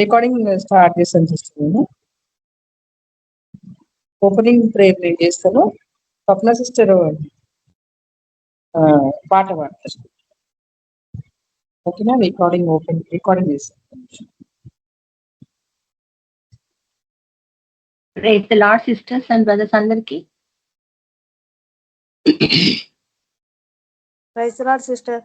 Recording start చేస్తాను sister. నేను opening prayer నేను చేస్తాను. స్వప్న సిస్టర్ పాట పాడతారు. ఓకేనా? రికార్డింగ్ చేస్తాను. Praise the lord sisters and brothers అందరికి. Praise the lord sister.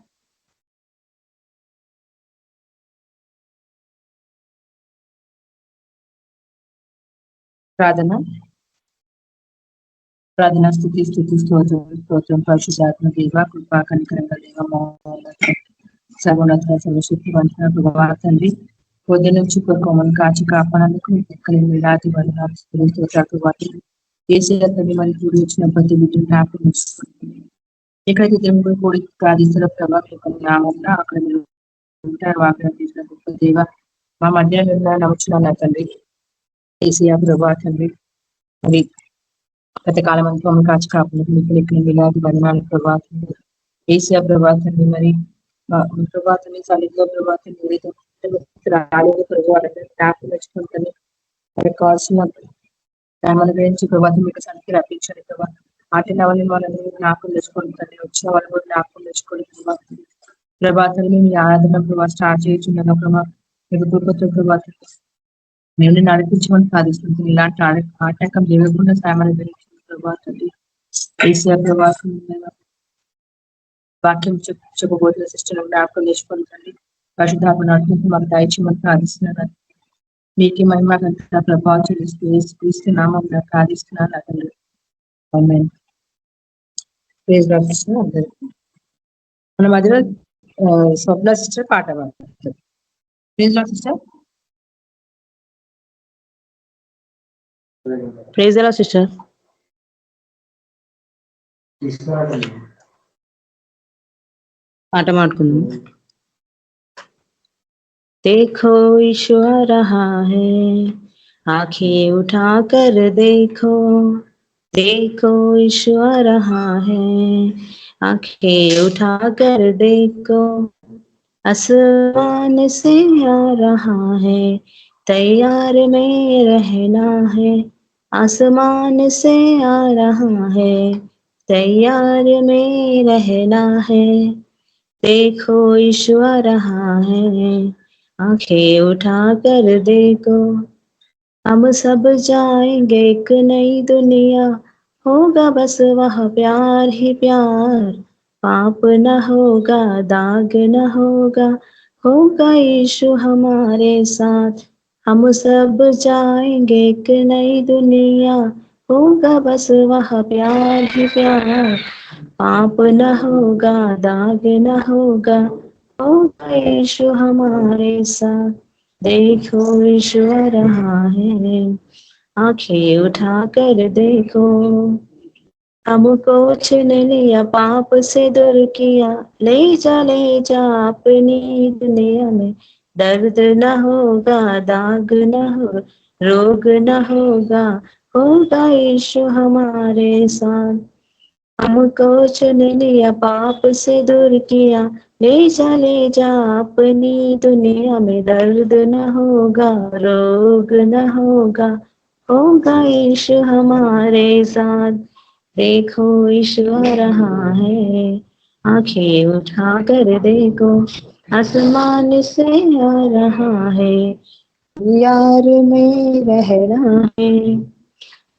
ప్రార్థన స్థుతి స్తోత్రం పరిశుద్ధాత్మ దేవ కృపా కనికరంగా దేవ సర్వోన్నత సర్వశక్తివంతుల ప్రభువా తండ్రి, పొద్దు నుంచి కొమ్మను కాచి కాపాడడానికి ఎక్కలేని రాతి వాటి ఏసీఆర్ తండ్రి మరి కూడి వచ్చిన ప్రతి బిడ్డను జ్ఞాపకం ఉంచుకుంటుంది. ఎక్కడైతే దేవుడు కూడి ప్రార్థిస్తున్న ప్రభావం నామంలో అక్కడ మీరు ఉంటారు. వాగ్దానం చేసిన గొప్ప దేవ మా మధ్యాహ్నం నవ్వుచున్నా తండ్రి ఏసీఆర్ ప్రభా తండ్రి, మరి గతకాలం అంతా మమ్మల్ని కాచి కాపాడు మీకు మిలాది బంధనాలు ప్రభాతండి ఏసీఆ ప్రభాతండి. మరి ప్రభాతాన్ని సన్నిధిలో ప్రభాతాన్ని రాలేదు ప్రభావాలని జ్ఞాపకం తెచ్చుకుంటుంది. మరి కావాల్సిన మన గురించి ప్రభాతం మీకు సన్నిధికి రప్పించండి ప్రభావ. ఆటిన వాళ్ళని వాళ్ళని జ్ఞాపకం తెచ్చుకుంటుంది. వచ్చిన వాళ్ళు కూడా జ్ఞాపకం తెచ్చుకోండి ప్రభావం. ప్రభాతాన్ని మీ ఆరాధన ప్రభావ స్టార్ట్ చేయించున్నాను ప్రభావ. మీకు కృపతో ప్రభాతం మేము నడిపించమని సాధిస్తుంది. ఇలాంటి ఆటంకం జరగకుండా సామాన్య ప్రభావం ఏసీఆర్ ప్రభావం వాక్యం చెప్పబోతున్న సిస్టర్ జ్ఞాపకం తెచ్చుకుంటుంది. పరిశుద్ధాత్మ నడిపించి మాకు దయచేయమని ప్రార్థిస్తున్నాను. మీకు మహిమ గంట ప్రభావం చూస్తున్నాము ప్రార్థిస్తున్నాను అతను. మన మధ్యలో స్వప్న సిస్టర్ పాట పాడుతుంది. Please sister. Praise the lord sister. పాట మాట్లాడుకుందాం. देखो ईशु आ रहा है, आंखें उठा कर देखो, देखो ईशु आ रहा है, आंखें उठा कर देखो, आसमान से आ रहा है, तैयार में रहना है, आसमान से आ रहा है, तैयार में रहना है, देखो ईशु आ रहा है, आंखें उठा कर देखो। हम सब जाएंगे एक नई दुनिया, होगा बस वह प्यार ही प्यार, पाप न होगा दाग न होगा, होगा यीशु हमारे साथ। हम सब जाएंगे एक नई दुनिया, होगा बस वह प्यार ही प्यार, पाप न होगा दाग न होगा, होगा यीशु हमारे साथ। देखो यीशु आ रहा है, आंखें उठा कर देखो। हमको छीन लिया पाप से दूर किया, ले जा अपनी दुनिया में, दर्द न होगा दाग न हो रोग न होगा, होगा यीशु हमारे साथ। हमको चुन लिया पाप से दूर किया, ले जा अपनी दुनिया में, दर्द न होगा रोग न होगा, होगा यीशु हमारे साथ। देखो यीशु आ रहा है, आंखें उठा कर देखो, आसमान से आ रहा है, यार में रहना है,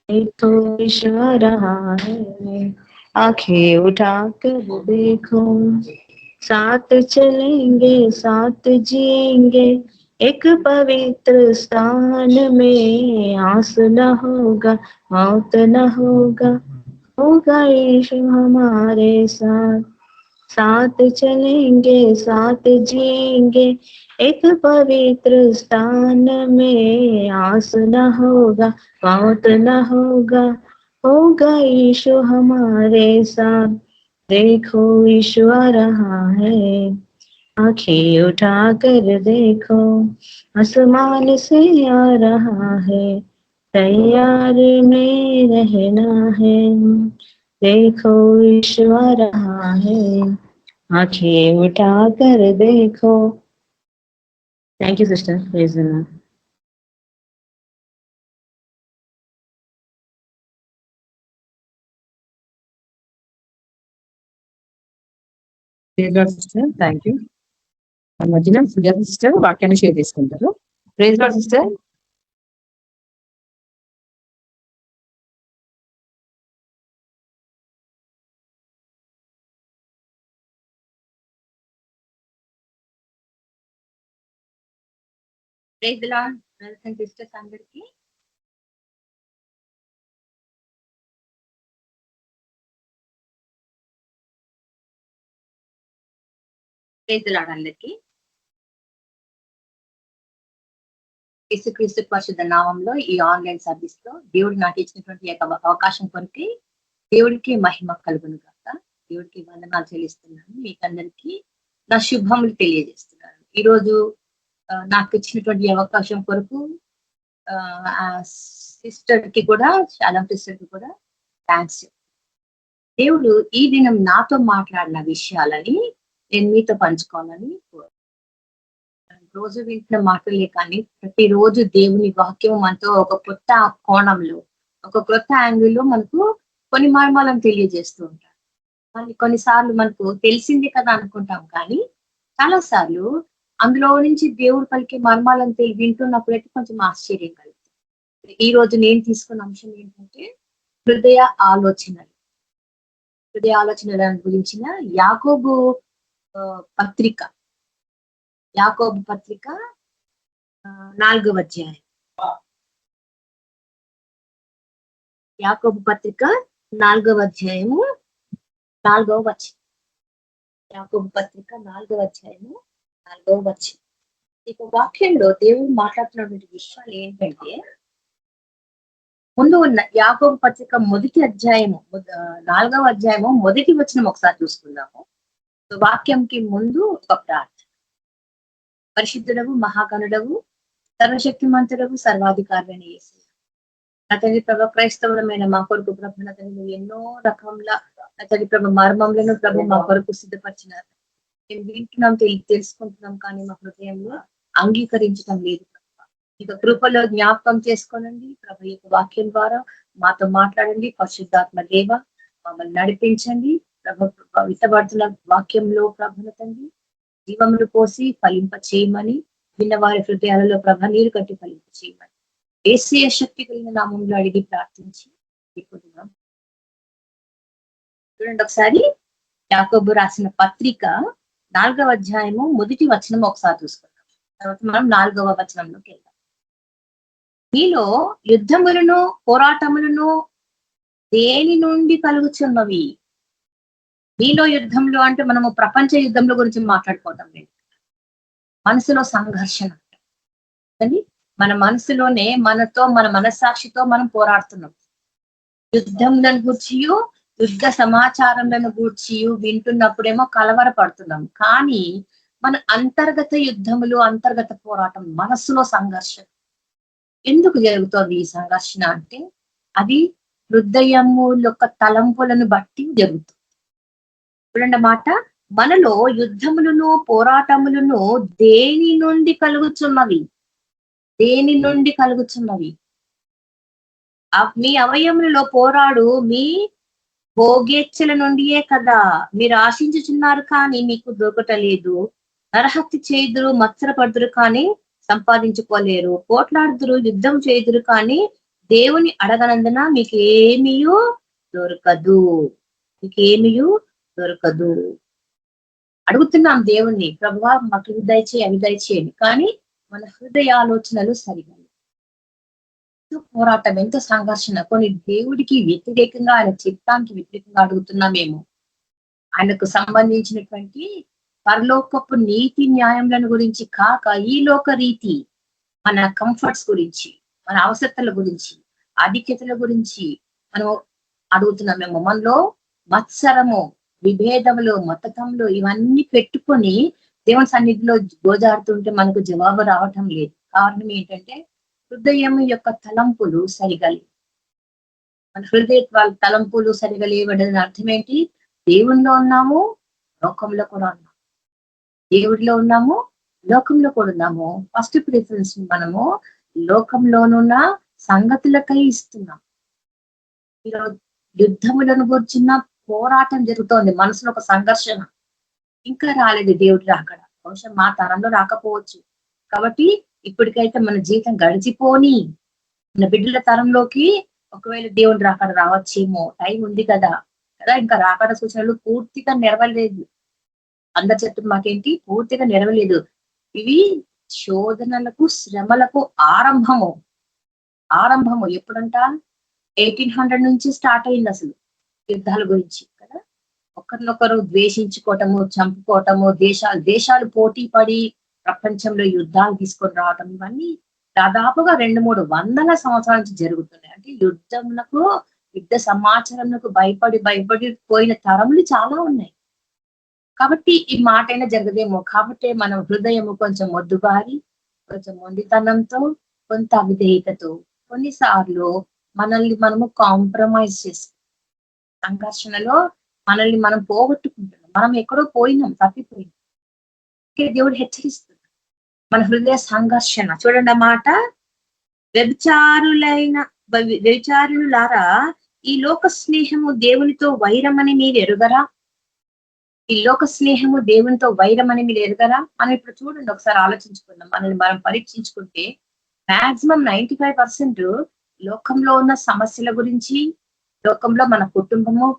देखो यीशु आ रहा है, आंखें उठा कर देखो। साथ चलेंगे साथ जिएंगे एक पवित्र स्थान में, आस न होगा मौत न होगा, होगा यीशु हमारे साथ। साथ चलेंगे साथ जिएंगे एक पवित्र स्थान में, आस न होगा मौत न होगा, होगा यीशु हमारे साथ। देखो यीशु आ रहा है, आंखें उठा कर देखो, आसमान से आ रहा है, तैयार में रहना है, देखो यीशु आ रहा है, आंखें उठा कर देखो। Thank you sister. Praise the lord. Sister thank you. మధ్యన సుజాత సిస్టర్ వాక్యాన్ని షేర్ చేసుకుంటారు. Praise lord sister. Praise the lord brothers and sisters అందరికి. ప్రైజ్ ది లార్డ్ అందరికి. యేసుక్రీస్తు పరిశుద్ధ నామంలో ఈ ఆన్లైన్ సర్వీస్ లో దేవుడు నాకు ఇచ్చినటువంటి అవకాశం కొరికి దేవుడికి మహిమ కలుగును కాక. దేవుడికి వందనాలు చెల్లిస్తున్నాను. మీకందరికీ నా శుభములు తెలియజేస్తున్నాను. ఈరోజు నాకు ఇచ్చినటువంటి అవకాశం కొరకు సిస్టర్ కి కూడా, చాలా సిస్టర్ కి కూడా థ్యాంక్స్. దేవుడు ఈ దినం నాతో మాట్లాడిన విషయాలని నేను మీతో పంచుకోవాలని రోజు వింటున్న మాటలే కానీ ప్రతిరోజు దేవుని వాక్యం మనతో ఒక కొత్త కోణంలో, ఒక కొత్త యాంగిల్లో మనకు కొన్ని మర్మాలను తెలియజేస్తూ ఉంటారు. కొన్నిసార్లు మనకు తెలిసిందే కదా అనుకుంటాం, కానీ చాలా సార్లు అందులో నుంచి దేవుడు పలికే మర్మాలను వింటున్నప్పుడైతే కొంచెం ఆశ్చర్యం కలుగుతుంది. ఈ రోజు నేను తీసుకున్న అంశం ఏంటంటే హృదయ ఆలోచనలు. హృదయ ఆలోచనల గురించిన యాకోబు పత్రిక 4వ అధ్యాయం. యాకోబు పత్రిక 4వ అధ్యాయము 4వ వచనం. యాకోబు పత్రిక 4వ అధ్యాయము 4వ వచనం. ఇక వాక్యంలో దేవుడు మాట్లాడుతున్నటువంటి విషయాలు ఏంటంటే, ముందు ఉన్న యాకోబు పత్రిక మొదటి అధ్యాయము 4వ అధ్యాయము మొదటి వచనం ఒకసారి చూసుకుందాము. వాక్యంకి ముందు ఒక ప్రార్థన. పరిశుద్ధుడవు, మహాగణుడవు, సర్వశక్తిమంతుడవు, సర్వాధికారులైన యేసయ్య, అతని ప్రభు క్రైస్తవులమైన మా కొరకు ప్రభు అతను ఎన్నో రకముల అతని ప్రభు మర్మములను ప్రభు మా కొరకు సిద్ధపరిచినారు. మేము వింటున్నాం, తెలుసుకుంటున్నాం, కానీ మా హృదయంలో అంగీకరించడం లేదు. ఇక కృపలో జ్ఞాపకం చేసుకోనండి ప్రభు యొక్క వాక్యం ద్వారా మాతో మాట్లాడండి. పరిశుద్ధాత్మ దేవ మమ్మల్ని నడిపించండి. ప్రభు విత్తబడుతున్న వాక్యంలో ప్రభును తండ్రి జీవములు పోసి ఫలింప చేయమని, విన్నవారి హృదయాలలో ప్రభ నీరు కట్టి ఫలింప చేయమని యేసయ్య శక్తి కలిగిన నామంలో అడిగి ప్రార్థించి ఇప్పుడున్నాం. చూడండి ఒకసారి యాకోబు రాసిన పత్రిక 4వ అధ్యాయము మొదటి వచనం ఒకసారి చూసుకుందాం. తర్వాత మనం 4వ వచనంలోకి వెళ్దాం. మీలో యుద్ధములను పోరాటములను దేని నుండి కలుగుచున్నవి? మీలో యుద్ధంలో అంటే మనము ప్రపంచ యుద్ధంలో గురించి మాట్లాడుకోవడం లేదు. మనసులో సంఘర్షణ కానీ మన మనసులోనే మనతో, మన మనస్సాక్షితో మనం పోరాడుతున్నాం. యుద్ధంలను గూర్చియు యుద్ధ సమాచారంలను గూర్చియు వింటున్నప్పుడేమో కలవరపడుతున్నాం, కానీ మన అంతర్గత యుద్ధములు, అంతర్గత పోరాటం, మనసులో సంఘర్షణ ఎందుకు జరుగుతోంది? ఈ సంఘర్షణ అంటే అది హృదయము యొక్క తలంపులను బట్టి జరుగుతుంది. చూడండి మాట, మనలో యుద్ధములను పోరాటములను దేని నుండి కలుగుచున్నవి? దేని నుండి కలుగుచున్నవి? మీ అవయములలో పోరాడు మీ భోగేచ్ఛల నుండియే కదా. మీరు ఆశించుచున్నారు కానీ మీకు దొరకటలేదు. నరహత్య చేయుదురు, మత్సరపడుదురు కానీ సంపాదించుకోలేరు. పోట్లాడుదురు, యుద్ధం చేయుదురు కానీ దేవుని అడగనందున మీకు ఏమీయూ దొరకదు. మీకేమీయూ దొరకదు. అడుగుతున్నాం దేవుణ్ణి, ప్రభువా మాకు ఇవి దయచేయి, అవి దయచేయండి, కానీ మన హృదయ ఆలోచనలు సరిగా పోరాటం, ఎంతో సంఘర్షణ. కొన్ని దేవుడికి వ్యతిరేకంగా, ఆయన చిత్తానికి వ్యతిరేకంగా అడుగుతున్నామేమో. ఆయనకు సంబంధించినటువంటి పరలోకపు నీతి న్యాయములను గురించి కాక ఈ లోక రీతి, మన కంఫర్ట్స్ గురించి, మన అవసరతల గురించి, ఆధిక్యతల గురించి మనం అడుగుతున్నామేమో. మనలో మత్సరము, విభేదములు, మతతములు ఇవన్నీ పెట్టుకొని దేవుని సన్నిధిలో గోజాడుతుంటే మనకు జవాబు రావటం లేదు. కారణం ఏంటంటే హృదయం యొక్క తలంపులు సరిగా లేవు. మన హృదయ తలంపులు సరిగా లేవడని అర్థం ఏంటి? దేవునిలో ఉన్నాము, లోకంలో కూడా ఉన్నాము. దేవుడిలో ఉన్నాము, లోకంలో కూడా ఉన్నాము. ఫస్ట్ ప్రిఫరెన్స్ మనము లోకంలోనున్న సంగతులకై ఇస్తున్నాం. ఈరోజు యుద్ధములను గురించిన పోరాటం జరుగుతోంది, మనసులో ఒక సంఘర్షణ. ఇంకా రాలేదు దేవుడు రాకడ. బహుశా మా తరంలో రాకపోవచ్చు. కాబట్టి ఇప్పటికైతే మన జీవితం గడిచిపోని మన బిడ్డల తరంలోకి ఒకవేళ దేవుడు రాకడ రావచ్చేమో, టైం ఉంది కదా. ఇంకా రాకడ సూచనలు పూర్తిగా నెరవేరలేదు. అందరు చెప్తున్న మాకేంటి, పూర్తిగా నెరవేరలేదు. ఇవి శోధనలకు, శ్రమలకు ఆరంభము ఎప్పుడంట 1800 నుంచి స్టార్ట్ అయింది అసలు యుద్ధాల గురించి కదా. ఒకరినొకరు ద్వేషించుకోవటము, చంపుకోవటము, దేశాలు పోటీ పడి ప్రపంచంలో యుద్ధాలు తీసుకొని రావటం, ఇవన్నీ దాదాపుగా 200-300 సంవత్సరాల నుంచి జరుగుతున్నాయి. అంటే యుద్ధ సమాచారంకు భయపడి పోయిన తరములు చాలా ఉన్నాయి. కాబట్టి ఈ మాట అయినా జరగదేమో. కాబట్టి మనం హృదయము కొంచెం మొద్దుబారి, కొంచెం మొండితనంతో, కొంత అవిధేయతతో కొన్నిసార్లు మనల్ని మనము కాంప్రమైజ్ చేసుకుంటాం. సంఘర్షణలో మనల్ని మనం పోగొట్టుకుంటున్నాం. మనం ఎక్కడో పోయినాం, తప్పిపోయినాం. దేవుడు హెచ్చరిస్తున్నాడు. మన హృదయ సంఘర్షణ చూడండి ఆ మాట. వ్యభిచారులారా, ఈ లోక స్నేహము దేవునితో వైరమని మీరు ఎరుగరా? ఈ లోక స్నేహము దేవునితో వైరమని మీరు ఎరుగరా? మనం ఇప్పుడు చూడండి, ఒకసారి ఆలోచించుకుందాం. మనల్ని మనం పరీక్షించుకుంటే మాక్సిమం 95% లోకంలో ఉన్న సమస్యల గురించి, లోకంలో మన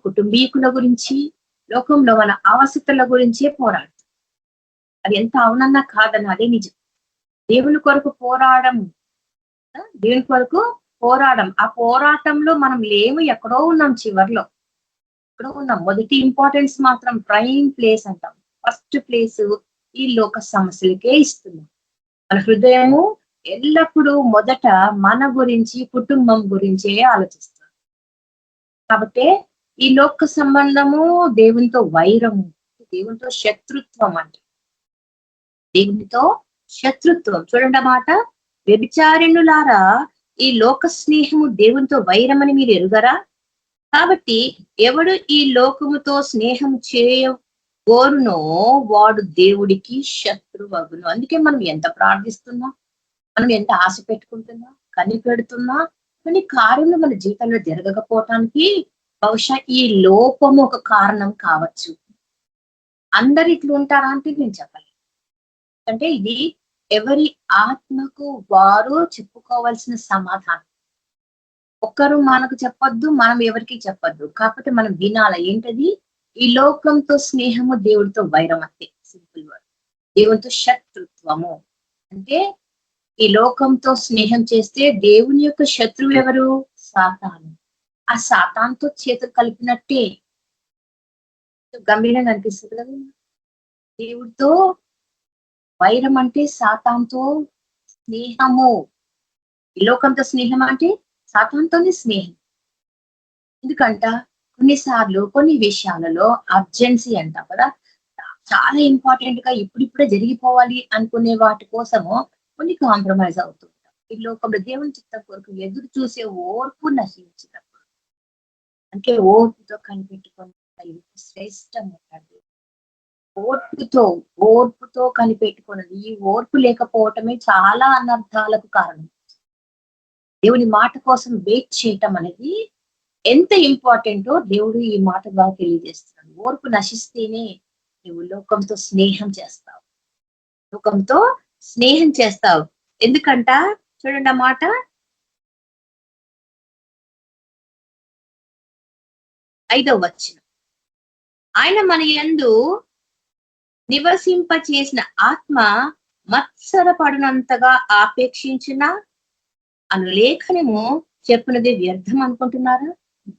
కుటుంబీకుల గురించి, లోకంలో మన అవసరతల గురించే పోరాడు. అది ఎంత అవునన్నా కాదన్న అదే నిజం. దేవుని కొరకు పోరాడం. ఆ పోరాటంలో మనం లేము, ఎక్కడో ఉన్నాం, చివర్లో ఎక్కడో ఉన్నాం. మొదటి ఇంపార్టెన్స్ మాత్రం ప్రైమ్ ప్లేస్ అంటాం. ఫస్ట్ ప్లేస్ ఈ లోక సమస్యలకే ఇస్తున్నాం. మన హృదయము ఎల్లప్పుడూ మొదట మన గురించి, కుటుంబం గురించే ఆలోచిస్తాం. కాబట్టి ఈ లోక సంబంధము దేవునితో వైరము, దేవునితో శత్రుత్వం అంటే. దేవునితో శత్రుత్వం చూడండి మాట. వ్యభిచారిణులారా, ఈ లోక స్నేహము దేవునితో వైరమని మీరు ఎరుగరా? కాబట్టి ఎవడు ఈ లోకముతో స్నేహం చేయగోరునో వాడు దేవుడికి శత్రువగును. అందుకే మనం ఎంత ప్రార్థిస్తున్నా, మనం ఎంత ఆశ పెట్టుకుంటున్నా, కనిపెడుతున్నా, కొన్ని కార్యంలో మన జీవితంలో జరగకపోవటానికి బహుశా ఈ లోపము ఒక కారణం కావచ్చు. అందరు ఇట్లు ఉంటారా అంటే నేను చెప్పలేను. అంటే ఇది ఎవరి ఆత్మకు వారు చెప్పుకోవాల్సిన సమాధానం. ఒక్కరు మనకు చెప్పొద్దు, మనం ఎవరికి చెప్పొద్దు. కాకపోతే మనం వినాల. ఏంటది? ఈ లోకంతో స్నేహము దేవుడితో వైరం అంతే. Simple word. దేవునితో శత్రుత్వము అంటే ఈ లోకంతో స్నేహం చేస్తే దేవుని యొక్క శత్రువు ఎవరు? సాతాను. ఆ సాతాన్తో చేతులు కలిపినట్టే. గంభీరంగా అనిపిస్తుంది కదా. దేవుడితో వైరం అంటే సాతాన్తో స్నేహము. ఈ లోకంతో స్నేహం అంటే సాతాన్తోనే స్నేహం. ఎందుకంట కొన్నిసార్లు కొన్ని విషయాలలో అర్జెన్సీ అంటాం కదా, చాలా ఇంపార్టెంట్ గా ఇప్పుడిప్పుడే జరిగిపోవాలి అనుకునే వాటి కోసము కొన్ని కాంప్రమైజ్ అవుతుంటాం. ఈ లోకంలో దేవుని చిత్తం కొరకు ఎదురు చూసే ఓర్పు నశించినప్పుడు, అంటే ఓర్పుతో కనిపెట్టుకుని శ్రేష్టం అంటాడు. ఓర్పుతో కనిపెట్టుకున్నది. ఈ ఓర్పు లేకపోవటమే చాలా అనర్థాలకు కారణం. దేవుని మాట కోసం వెయిట్ చేయటం అనేది ఎంత ఇంపార్టెంటో దేవుడు ఈ మాట ద్వారా తెలియజేస్తున్నాడు. ఓర్పు నశిస్తేనే నువ్వు లోకంతో స్నేహం చేస్తావు. ఎందుకంట చూడండి ఆ మాట. ఐదవ వచనం. ఆయన మన యందు నివసింప చేసిన ఆత్మ మత్సరపడినంతగా ఆపేక్షించిన అనులేఖనము చెప్పినది వ్యర్థం అనుకుంటున్నారా?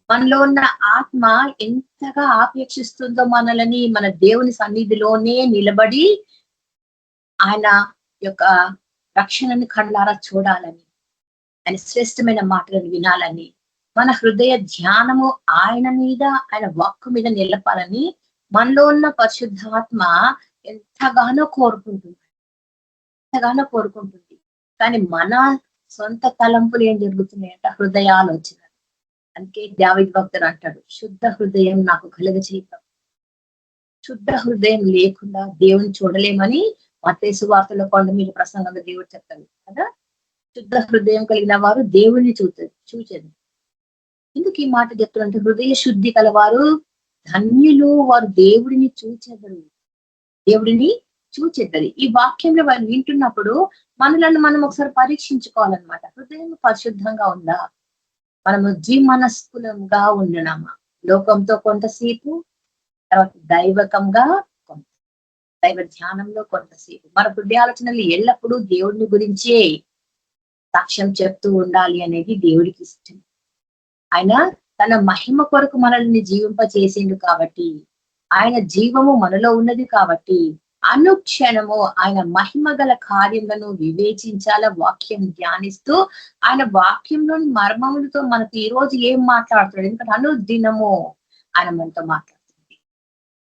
మనలో ఉన్న ఆత్మ ఎంతగా ఆపేక్షిస్తుందో మనల్ని మన దేవుని సన్నిధిలోనే నిలబడి ఆయన యొక్క రక్షణని కళ్ళారా చూడాలని, ఆయన శ్రేష్టమైన మాటలను వినాలని, మన హృదయ ధ్యానము ఆయన మీద, ఆయన వాక్కు మీద నిలపాలని మనలో ఉన్న పరిశుద్ధాత్మ ఎంతగానో కోరుకుంటుంది. కానీ మన సొంత తలంపులు ఏం జరుగుతున్నాయంట? హృదయాలోచన. అందుకే దావీదు భక్తుడు అంటాడు, శుద్ధ హృదయం నాకు కలుగజేయడం. శుద్ధ హృదయం లేకుండా దేవుని చూడలేమని మత్తయి సువార్తలో కొండ మీద ప్రసంగంగా దేవుడు చెప్తాడు కదా. శుద్ధ హృదయం కలిగిన వారు దేవుణ్ణి చూచేది. ఎందుకు ఈ మాట చెప్తారంటే, హృదయ శుద్ధి కలవారు ధన్యులు, వారు దేవుడిని చూచెదరు. దేవుడిని చూచెద్దది. ఈ వాక్యంలో వాళ్ళు వింటున్నప్పుడు మనలను మనం ఒకసారి పరీక్షించుకోవాలన్నమాట. హృదయం పరిశుద్ధంగా ఉందా, మనము ద్విమనస్కులంగా ఉండనామా, లోకంతో కొంతసేపు, తర్వాత దైవకంగా కొంత, దైవ ధ్యానంలో కొంతసేపు. మన హృదయాలోచనలు ఎల్లప్పుడూ దేవుడిని గురించే సాక్ష్యం చెప్తూ ఉండాలి అనేది దేవుడికి ఇష్టం. ఆయన తన మహిమ కొరకు మనల్ని జీవింపచేసిండు కాబట్టి, ఆయన జీవము మనలో ఉన్నది కాబట్టి అనుక్షణము ఆయన మహిమ గల కార్యములను వివేచించాల, వాక్యం ధ్యానిస్తూ ఆయన వాక్యంలోని మర్మములతో మనకు ఈ రోజు ఏం మాట్లాడుతాడు, ఎందుకంటే అనుదినము ఆయన మనతో మాట్లాడుతుంది.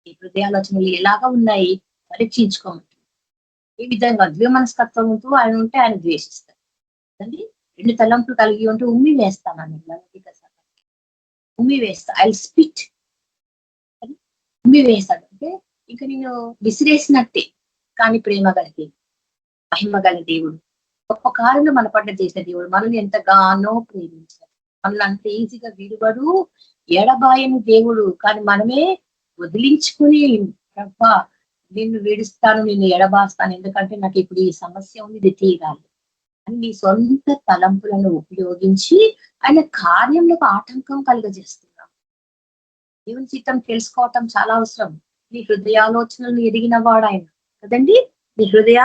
ఈ హృదయాలోచనలు ఎలాగా ఉన్నాయి పరీక్షించుకోమంటుంది. ఈ విధంగా ద్విమనస్కత్వంతో ఆయన ఉంటే ఆయన ద్వేషిస్తాడు. రెండు తలంపులు కలిగి ఉంటే ఉమ్మి వేస్తానని ఉమ్మి వేస్తా, ఐ స్పిట్, ఉమ్మి వేస్తాడు అంటే ఇంకా నేను విసిరేసినట్టే. కానీ ప్రేమ గల దేవుడు, మహిమ గల దేవుడు, గొప్ప కార్యంలో మన పట్ల చేసిన దేవుడు, మనల్ని ఎంతగానో ప్రేమించాడు. మనల్ని అంత ఈజీగా విడువడు, ఎడబాయని దేవుడు. కానీ మనమే వదిలించుకుని, ప్రభా నిన్ను విడుస్తాను, నిన్ను ఎడబాస్తాను, ఎందుకంటే నాకు ఇప్పుడు ఈ సమస్య ఉంది, ఇది తీరాలి అని నీ సొంత తలంపులను ఉపయోగించి ఆయన కార్యంలో ఆటంకం కలుగజేస్తున్నాం. దేవుని చిత్తం తెలుసుకోవటం చాలా అవసరం. నీ హృదయాలోచనలను ఎరిగిన వాడు ఆయన కదండి, నీ హృదయ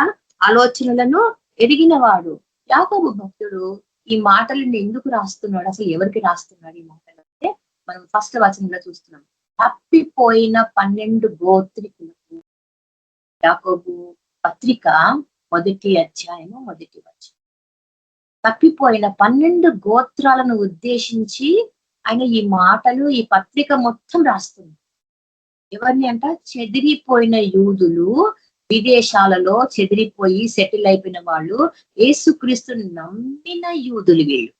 ఆలోచనలను ఎరిగిన వాడు. యాకోబు భక్తుడు ఈ మాటలను ఎందుకు రాస్తున్నాడు, అసలు ఎవరికి రాస్తున్నాడు ఈ మాటలు అంటే మనం ఫస్ట్ వచనంలో చూస్తున్నాం. తప్పిపోయిన 12 గోత్రికులకు యాకోబు పత్రిక 1వ అధ్యాయము 1వ వచనం. తప్పిపోయిన 12 గోత్రాలను ఉద్దేశించి ఆయన ఈ మాటలు, ఈ పత్రిక మొత్తం రాస్తుంది. ఎవరిని అంట? చెదిరిపోయిన యూదులు, విదేశాలలో చెదిరిపోయి సెటిల్ అయిపోయిన వాళ్ళు, యేసుక్రీస్తుని నమ్మిన యూదులు. వీళ్ళు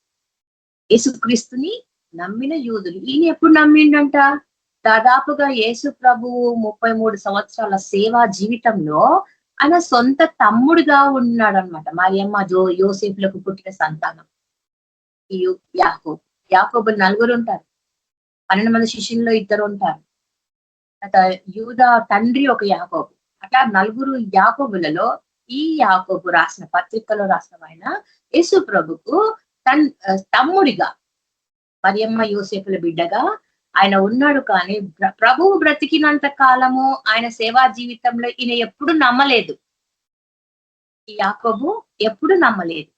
యేసుక్రీస్తుని నమ్మిన యూదులు. ఈయన ఎప్పుడు నమ్మిండంట? దాదాపుగా యేసు ప్రభువు 33 సంవత్సరాల సేవా జీవితంలో ఆయన సొంత తమ్ముడుగా ఉన్నాడు అనమాట. మరియమ్మ యోసేపులకు పుట్టిన సంతానం యాకోబు. యాకోబులు 4 ఉంటారు, 12 మంది శిష్యుల్లో 2 ఉంటారు. యూదా తండ్రి ఒక యాకోబు. అట్లా 4 యాకోబులలో ఈ యాకోబు రాసిన పత్రికలో రాసిన ఆయన యేసు ప్రభుకు తమ్ముడిగా, మరియమ్మ యోసేపుల బిడ్డగా ఆయన ఉన్నాడు. కానీ ప్రభువు బ్రతికినంత కాలము ఆయన సేవా జీవితంలో ఈయన ఎప్పుడు నమ్మలేదు. ఈ యాకోబు ఎప్పుడు నమ్మలేదు.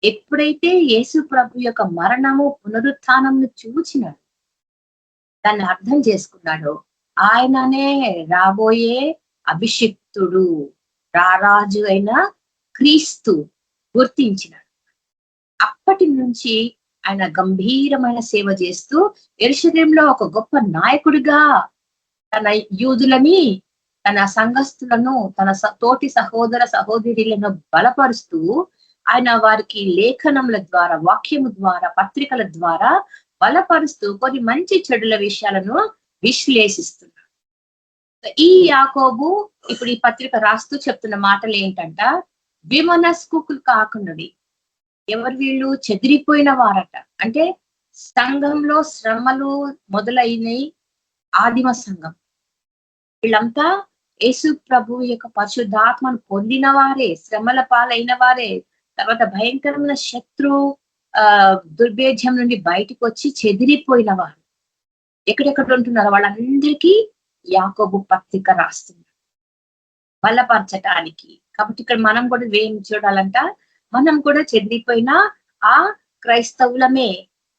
ఎప్పుడైతే యేసు ప్రభు యొక్క మరణము పునరుత్థానంను చూచినాడు, దాన్ని అర్థం చేసుకున్నాడో, ఆయననే రాబోయే అభిషిక్తుడు, రారాజు అయిన క్రీస్తు గుర్తించినాడు. అప్పటి నుంచి ఆయన గంభీరమైన సేవ చేస్తూ యెరూషలేములో ఒక గొప్ప నాయకుడిగా తన యూదులని, తన సంఘస్థులను, తన తోటి సహోదర సహోదరులను బలపరుస్తూ ఆయన వారికి లేఖనముల ద్వారా, వాక్యము ద్వారా, పత్రికల ద్వారా బలపరుస్తూ కొన్ని మంచి చెడుల విషయాలను విశ్లేషిస్తున్నాడు. ఈ యాకోబు ఇప్పుడు ఈ పత్రిక రాస్తూ చెప్తున్న మాటలు ఏంటంట? విమనస్కులు కాకుండా ఎవరు వీళ్ళు? చెదిరిపోయిన వారట. అంటే సంఘంలో శ్రమలు మొదలైనవి, ఆదిమ సంఘం. వీళ్ళంతా యేసు ప్రభు యొక్క పరిశుద్ధాత్మను పొందిన వారే, శ్రమల పాలైన వారే, తర్వాత భయంకరమైన శత్రు దుర్భేద్యం నుండి బయటకు వచ్చి చెదిరిపోయిన వారు. ఎక్కడెక్కడ ఉంటున్నారో వాళ్ళందరికీ యాకోబు పత్రిక రాస్తున్నారు బలపరచటానికి. కాబట్టి ఇక్కడ మనం కూడా ఏం చూడాలంట? మనం కూడా చెదిరిపోయిన ఆ క్రైస్తవులమే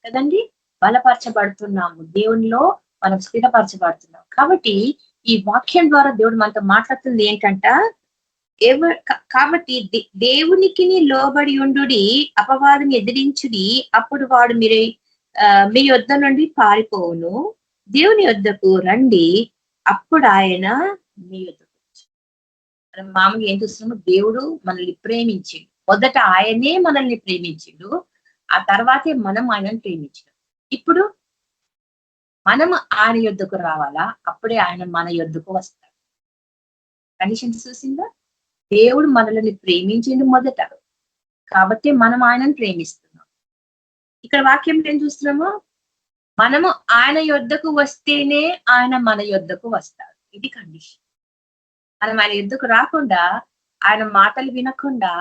కదండి, బలపరచబడుతున్నాము, దేవునిలో మనం స్థిరపరచబడుతున్నాం. కాబట్టి ఈ వాక్యం ద్వారా దేవుడు మనతో మాట్లాడుతుంది ఏంటంట? కాబట్టి దేవునికి లోబడి ఉండుడి, అపవాదిని ఎదిరించుడి, అప్పుడు వాడు మీ యొద్ద నుండి పారిపోవును. దేవుని యొద్దకు రండి, అప్పుడు ఆయన మీ యొద్దకు. మనం మామూలుగా ఏం చూస్తున్నాము? దేవుడు మనల్ని ప్రేమించిండు. మొదట ఆయనే మనల్ని ప్రేమించిండు, ఆ తర్వాతే మనం ఆయనను ప్రేమించాం. ఇప్పుడు మనం ఆయన యొద్దకు రావాలా, అప్పుడే ఆయన మన యొద్దకు వస్తాడు. కండిషన్స్ చూసిందా? దేవుడు మనల్ని ప్రేమించిండు మొదట, కాబట్టి మనం ఆయనను ప్రేమిస్తున్నాం. ఇక్కడ వాక్యం ఏం చూస్తున్నాము? మనము ఆయన యొద్దకు వస్తేనే ఆయన మన యొద్దకు వస్తాడు. ఇది కండిషన్. మనం ఆయన ఎద్దుకు రాకుండా, ఆయన మాటలు వినకుండా,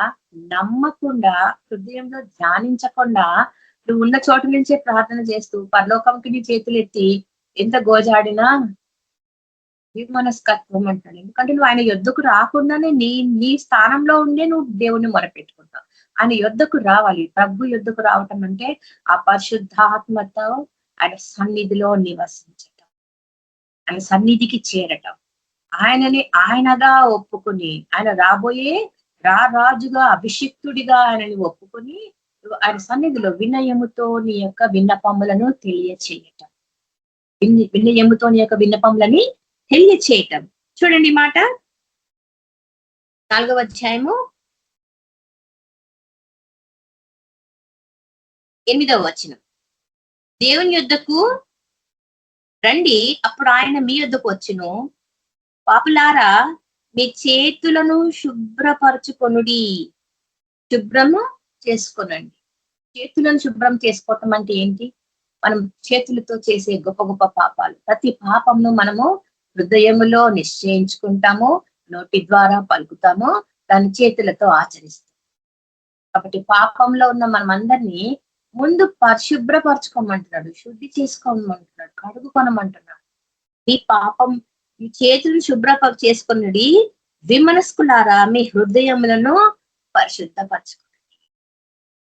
నమ్మకుండా, హృదయంలో ధ్యానించకుండా, నువ్వు ఉన్న చోటు నుంచే ప్రార్థన చేస్తూ పరలోకంకి నీ చేతులు ఎత్తి ఎంత గోజాడినా మనస్కత్వం అంటాడు. ఎందుకంటే నువ్వు ఆయన యొద్దకు రాకుండానే నీ స్థానంలో ఉండే నువ్వు దేవుణ్ణి మొరపెట్టుకుంటావు. ఆయన యొద్దకు రావాలి. ప్రభు యొద్దకు రావటం అంటే ఆ పరిశుద్ధాత్మతో ఆయన సన్నిధిలో నివసించటం, ఆయన సన్నిధికి చేరటం, ఆయనగా ఒప్పుకొని, ఆయన రాబోయే రాజుగా అభిషిక్తుడిగా ఆయనని ఒప్పుకొని ఆయన సన్నిధిలో వినయముతో నీ యొక్క విన్నపములను తెలియచేయటం, వినయముతో నీ యొక్క విన్నపములని తెలియచేయటం. చూడండి మాట 4వ అధ్యాయము 8వ వచనం. దేవుని యొద్దకు రండి, అప్పుడు ఆయన మీ యొద్దకు వచ్చును. పాపులారా, మీ చేతులను శుభ్రపరచుకొనుడి. శుభ్రము చేసుకొనండి. చేతులను శుభ్రం చేసుకోవటం అంటే ఏంటి? మనం చేతులతో చేసే గొప్ప గొప్ప పాపాలు, ప్రతి పాపంను మనము హృదయములో నిశ్చయించుకుంటాము, నోటి ద్వారా పలుకుతాము, దాని చేతులతో ఆచరిస్తాం. కాబట్టి పాపంలో ఉన్న మనమందరినీ ముందు పరిశుభ్రపరచుకోమంటున్నాడు, శుద్ధి చేసుకోమంటున్నాడు, కడుగుకొనమంటున్నాడు. ఈ పాపం ఈ చేతులు చేసుకున్నది. విమనస్కులారా, మీ హృదయములను పరిశుద్ధపరచుకోండి.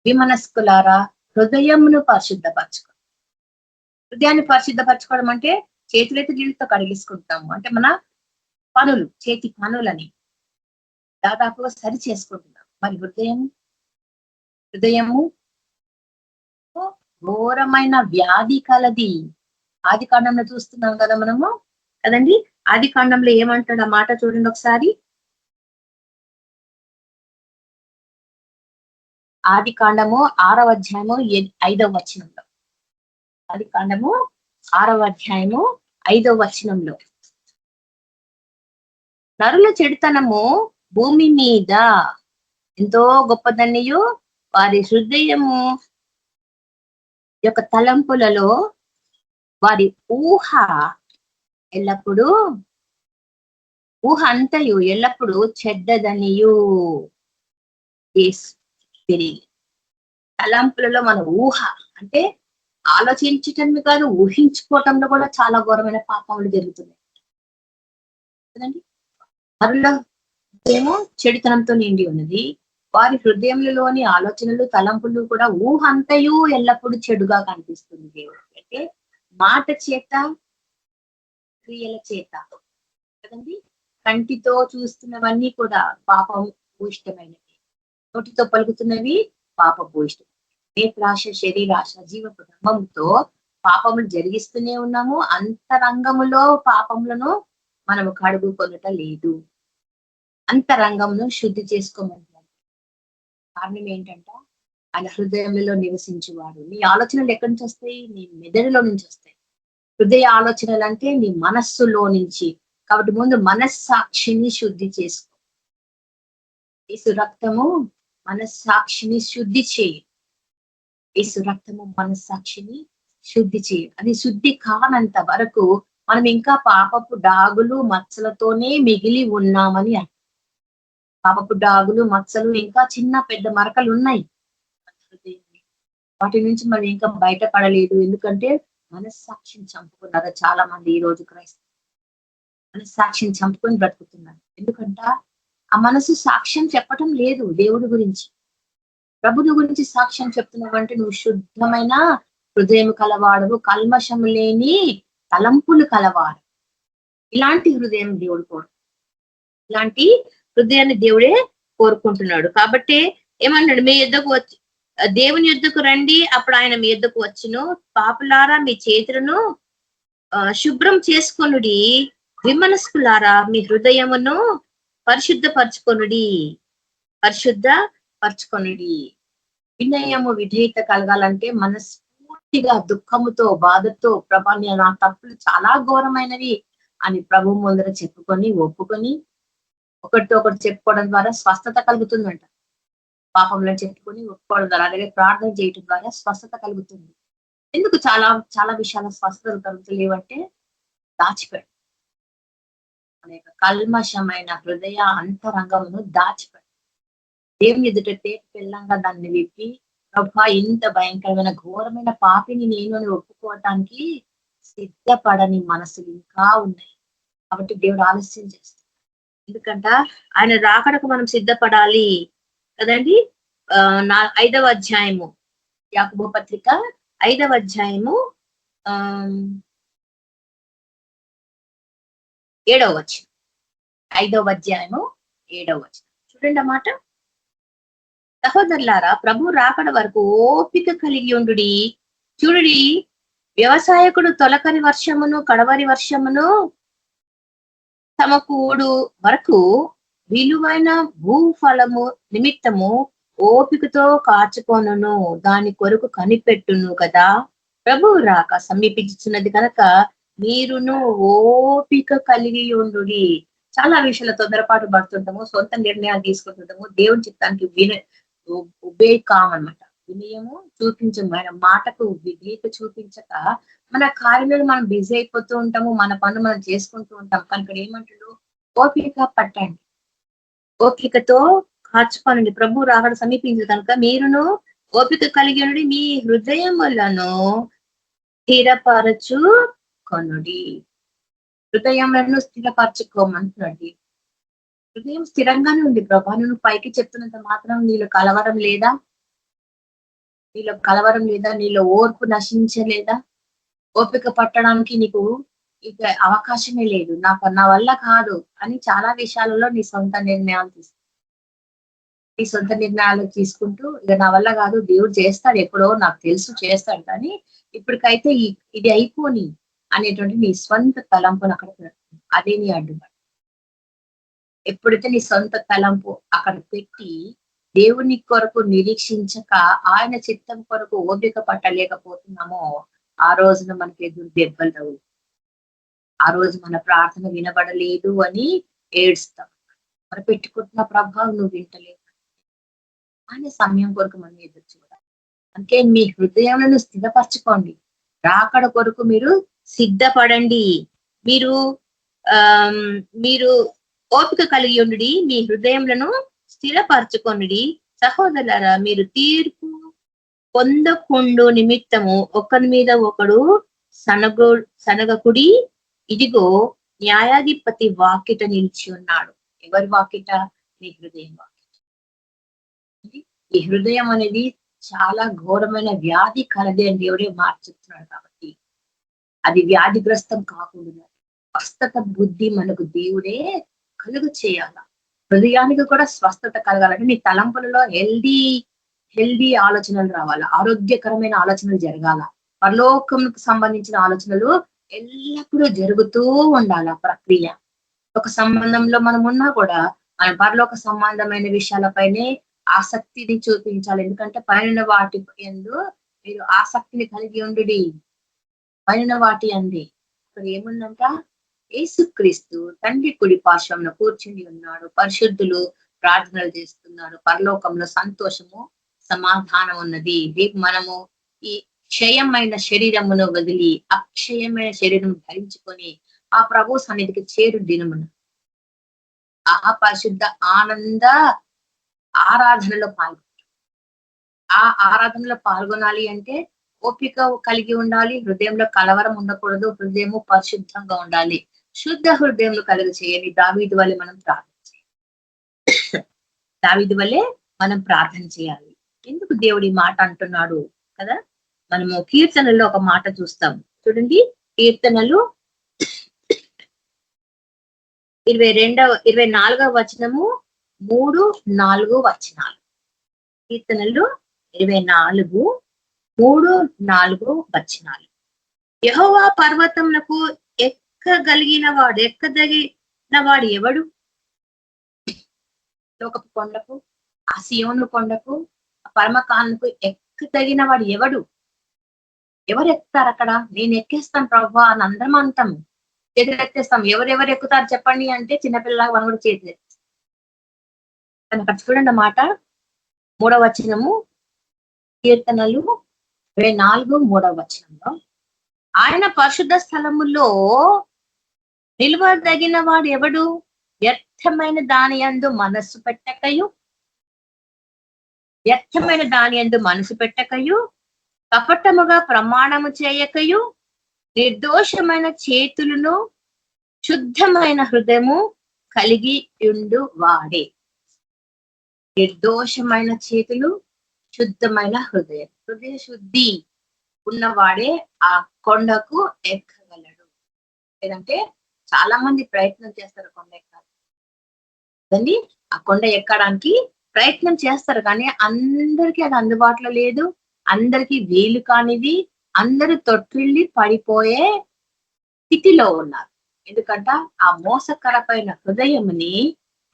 విమనస్కులారా, హృదయమును పరిశుద్ధపరచుకోండి. హృదయాన్ని పరిశుద్ధపరచుకోవడం అంటే చేతులైతే నీళ్ళతో కడిగేసుకుంటాము, అంటే మన పనులు, చేతి పనులని దాదాపుగా సరి చేసుకుంటున్నాం. మరి హృదయము ఘోరమైన వ్యాధి కలది. ఆది కాండంలో చూస్తున్నాం కదా మనము, కదండి. ఆది కాండంలో ఏమంటాడు ఆ మాట చూడండి ఒకసారి. ఆది కాండము 6వ అధ్యాయము 5వ వచనంలో. ఆది కాండము 6వ అధ్యాయము 5వ వచనంలో, నరుల చెడుతనము భూమి మీద ఎంతో గొప్పదన్నయు, వారి హృదయము యొక్క తలంపులలో వారి ఊహ అంతయు ఎల్లప్పుడూ చెడ్డదనియు. తలంపులలో మన ఊహ అంటే ఆలోచించటమే కాదు, ఊహించుకోవటంలో కూడా చాలా ఘోరమైన పాపములు జరుగుతున్నాయి కదండి. వారిలో ఏమో చెడుతనంతో నిండి ఉన్నది, వారి హృదయంలోని ఆలోచనలు తలంపులు కూడా ఊహ అంతయు ఎల్లప్పుడూ చెడుగా కనిపిస్తుంది దేవుడికి. అంటే మాట చేత, క్రియల చేత కదండి. కంటితో చూస్తున్నవన్నీ కూడా పాపం భూయిష్టమైనవి, నోటితో పలుకుతున్నవి పాప భూయిష్టం. నేత్రాశ, శరీరాశ, జీవపు ధర్మంతో పాపములు జరిగిస్తూనే ఉన్నాము. అంతరంగములో పాపములను మనము కడుగుకొనుట లేదు. అంతరంగమును శుద్ధి చేసుకోమంటున్నాడు. కారణం ఏంటంట, ఆయన హృదయంలో నివసించేవాడు. నీ ఆలోచనలు ఎక్కడి నుంచి వస్తాయి? నీ మెదడులో నుంచి వస్తాయి. హృదయ ఆలోచనలు అంటే నీ మనస్సులో నుంచి. కాబట్టి ముందు మనస్సాక్షిని శుద్ధి చేసుకో. యేసు రక్తము మనస్సాక్షిని శుద్ధి చేయి. యేసు రక్తము మనస్సాక్షిని శుద్ధి చేయి. అది శుద్ధి కానంత వరకు మనం ఇంకా పాపపు డాగులు మచ్చలతోనే మిగిలి ఉన్నామని. పాపపు డాగులు మచ్చలు ఇంకా చిన్న పెద్ద మరకలు ఉన్నాయి, వాటి నుంచి మనం ఇంకా బయటపడలేదు. ఎందుకంటే మనస్సాక్షిని చంపుకున్నారు చాలా మంది ఈ రోజు క్రైస్తవులు. మనస్సాక్షిని చంపుకొని బ్రతుకుతున్నారు. ఎందుకంట ఆ మనసు సాక్ష్యం చెప్పటం లేదు దేవుడి గురించి. ప్రభుని గురించి సాక్ష్యం చెప్తున్నావు అంటే నువ్వు శుద్ధమైన హృదయం కలవాడవు, కల్మషం లేని తలంపులు కలవాడు. ఇలాంటి హృదయం దేవుడు కోరు, ఇలాంటి హృదయాన్ని దేవుడే కోరుకుంటున్నాడు. కాబట్టి ఏమన్నాడు, మీ యుద్ధకు వచ్చి దేవుని యుద్ధకు రండి, అప్పుడు ఆయన మీ యుద్ధకు వచ్చును. పాపులారా, మీ చేతులను శుభ్రం చేసుకొనుడి. విమనస్కులారా, మీ హృదయమును పరిశుద్ధపరచుకొనుడి. వినయము, విధేయత కలగాలంటే మనస్ఫూర్తిగా దుఃఖముతో, బాధతో, ప్రభా నా తప్పులు చాలా ఘోరమైనవి అని ప్రభు ముందర చెప్పుకొని, ఒప్పుకొని, ఒకటితో ఒకటి చెప్పుకోవడం ద్వారా స్వస్థత కలుగుతుందంట. పాపంలో చెప్పుకొని ఒప్పుకోవడం ద్వారా, అలాగే ప్రార్థన చేయటం ద్వారా స్వస్థత కలుగుతుంది. ఎందుకు చాలా చాలా విషయాల స్వస్థతలు కలుగుతలేవంటే దాచిపెట్టు. మన యొక్క కల్మషమైన హృదయ అంతరంగమును దాచిపెట్టాలి. దేవుని ఎదుట పిల్లంగా దాన్ని విప్పి, ప్రభా ఇంత భయంకరమైన ఘోరమైన పాపిని నేను అని ఒప్పుకోవటానికి సిద్ధపడని మనసులు ఇంకా ఉన్నాయి. కాబట్టి దేవుడు ఆలస్యం చేస్తాడు. ఎందుకంట ఆయన రాకడకు మనం సిద్ధపడాలి కదండి. 5వ అధ్యాయము యాకోబు పత్రిక 5వ అధ్యాయము 7వ వచనం. 5వ అధ్యాయము 7వ వచనం చూడండి అన్నమాట. సహోదరులారా, ప్రభు రాకడ వరకు ఓపిక కలిగి ఉండుడి. చూడుడి, వ్యవసాయకుడు తొలకరి వర్షమును కడవరి వర్షమును సమకూడు వరకు విలువైన భూఫలము నిమిత్తము ఓపికతో కాచుకొనును, దాని కొరకు కనిపెట్టును కదా. ప్రభువు రాక సమీపించుచున్నది కనుక మీరును ఓపిక కలిగి ఉండుడి. చాలా విషయాల తొందరపాటు పడుతుంటాము, సొంత నిర్ణయాలు తీసుకుంటుంటాము. దేవుని చిత్తానికి కామన్నమాట. వినయము చూపించము, ఆయన మాటకు విధేయత చూపించక మన కార్యాలను మనం బిజీ అయిపోతూ ఉంటాము, మన పనులు మనం చేసుకుంటూ ఉంటాం. కానీ ఇక్కడ ఏమంటాడు? ఓపిక పట్టండి, ఓపికతో కాచుకోనండి. ప్రభు రాకడ సమీపించదు కనుక మీరును ఓపిక కలిగి ఉండి మీ హృదయములను స్థిరపరచు కొనుడి. హృదయములను స్థిరపరచుకోమంటున్నాడు. హృదయం స్థిరంగానే ఉంది ప్రభా, నువ్వు పైకి చెప్తున్నంత మాత్రం నీలో కలవరం లేదా? నీలో ఓర్పు నశించలేదా? ఓపిక పట్టడానికి నీకు ఇక అవకాశమే లేదు. నా వల్ల కాదు అని చాలా విషయాలలో నీ సొంత నిర్ణయాలు తీసుకుంటూ ఇక నా వల్ల కాదు, దేవుడు చేస్తాడు, ఎప్పుడో నాకు తెలుసు చేస్తాడు, కానీ ఇప్పటికైతే ఇది అయిపోని అనేటువంటి నీ స్వంత తలంపును అక్కడ పెడుతుంది. అదే నీ అడ్డుపడి. ఎప్పుడైతే నీ సొంత తలంపు అక్కడ పెట్టి దేవుని కొరకు నిరీక్షించక ఆయన చిత్తం కొరకు ఓపిక పట్టలేకపోతున్నామో, ఆ రోజున మనకి ఎదురు దెబ్బలు తగులు. ఆ రోజు మన ప్రార్థన వినబడలేదు అని ఏడుస్తాం. మరి పెట్టుకుంటున్న ప్రభావం నువ్వు వింటలేదు అనే సమయం కొరకు మనం ఎదురు చూడాలి. అంటే మీ హృదయాలను స్థిరపరచుకోండి. రాకడ కొరకు మీరు సిద్ధపడండి. మీరు ఓపిక కలిగి ఉండి మీ హృదయములను స్థిరపరచుకొనుడి. సహోదరులారా, మీరు తీర్పు పొందకుండు నిమిత్తము ఒకరి మీద ఒకడు సనగకుడి. ఇదిగో న్యాయాధిపతి వాకిట నిలిచి ఉన్నాడు. ఎవరి వాకిట? నీ హృదయం వాకిట. ఈ హృదయం అనేది చాలా ఘోరమైన వ్యాధి కలది అని దేవుడే మార్చుతున్నాడు. కాబట్టి అది వ్యాధిగ్రస్తం కాకుండా స్వస్థత బుద్ధి మనకు దేవుడే కలుగు చేయాల. హృదయానికి కూడా స్వస్థత కలగాలంటే నీ తలంపులలో హెల్దీ ఆలోచనలు రావాలా, ఆరోగ్యకరమైన ఆలోచనలు జరగాల, పరలోకంకు సంబంధించిన ఆలోచనలు ఎల్లప్పుడూ జరుగుతూ ఉండాల. ప్రక్రియ ఒక సంబంధంలో మనం ఉన్నా కూడా మన పరలోక సంబంధమైన విషయాలపైనే ఆసక్తిని చూపించాలి. ఎందుకంటే పైన వాటి యందు మీరు ఆసక్తిని కలిగి ఉండుడి. పైన వాటి అంది ఇక్కడ ఏముందంట? యేసుక్రీస్తు తండ్రి కుడి పార్శ్వంలో కూర్చుని ఉన్నాడు. పరిశుద్ధులు ప్రార్థనలు చేస్తున్నారు. పరలోకంలో సంతోషము సమాధానం ఉన్నది. రేపు మనము ఈ క్షయమైన శరీరమును వదిలి అక్షయమైన శరీరం ధరించుకొని ఆ ప్రభు సన్నిధికి చేరు దినమున ఆ పరిశుద్ధ ఆనంద ఆరాధనలో పాల్గొంటాం. ఆ ఆరాధనలో పాల్గొనాలి అంటే ఓపిక కలిగి ఉండాలి. హృదయంలో కలవరం ఉండకూడదు. హృదయము పరిశుద్ధంగా ఉండాలి. శుద్ధ హృదయంలో కలుగు చేయండి. దావీదు వల్లే మనం ప్రార్థన చేయాలి. ఎందుకు దేవుడు ఈ మాట అంటున్నాడు కదా? మనము కీర్తనల్లో ఒక మాట చూస్తాం చూడండి. కీర్తనలు 24వ వచనము 3-4 వచనాలు. కీర్తనలు 24-3-4 వచనాలు. యెహోవా పర్వతములకు ఎక్కదగిన వాడు ఎవడు? లోకపు కొండకు, ఆ సియోను కొండకు, ఆ పరమకాలకు ఎక్కదగిన వాడు ఎవడు? ఎవరు ఎక్కుతారు అక్కడ? నేను ఎక్కేస్తాను ప్రభు అని అందరం అంటాము, చేతులెత్తేస్తాం. ఎవరెవరు ఎక్కుతారు చెప్పండి అంటే చిన్నపిల్లలాగా మనం కూడా చేతులు ఎత్తాం. అక్కడ చూడండి అన్నమాట. 3వ వచనము కీర్తనలు 24-3 వచనంలో ఆయన పరిశుద్ధ స్థలములో నిలువదగిన వాడు ఎవడు? వ్యర్థమైన దాని యందు మనస్సు పెట్టకయు, వ్యర్థమైన దాని యందు మనసు పెట్టకయు, కపటముగా ప్రమాణము చేయకయు, నిర్దోషమైన చేతులను శుద్ధమైన హృదయము కలిగి ఉండు వాడే. నిర్దోషమైన చేతులు, శుద్ధమైన హృదయం. హృదయ శుద్ధి ఉన్నవాడే ఆ కొండకు ఎక్కగలడు. లేదంటే చాలా మంది ప్రయత్నం చేస్తారు కొండ ఎక్కాలి, ఆ కొండ ఎక్కడానికి ప్రయత్నం చేస్తారు, కానీ అందరికీ అది అందుబాటులో లేదు, అందరికీ వీలు కానిది, అందరూ తొట్టిల్లి పడిపోయే స్థితిలో ఉన్నారు. ఎందుకంట ఆ మోసకరమైన హృదయముని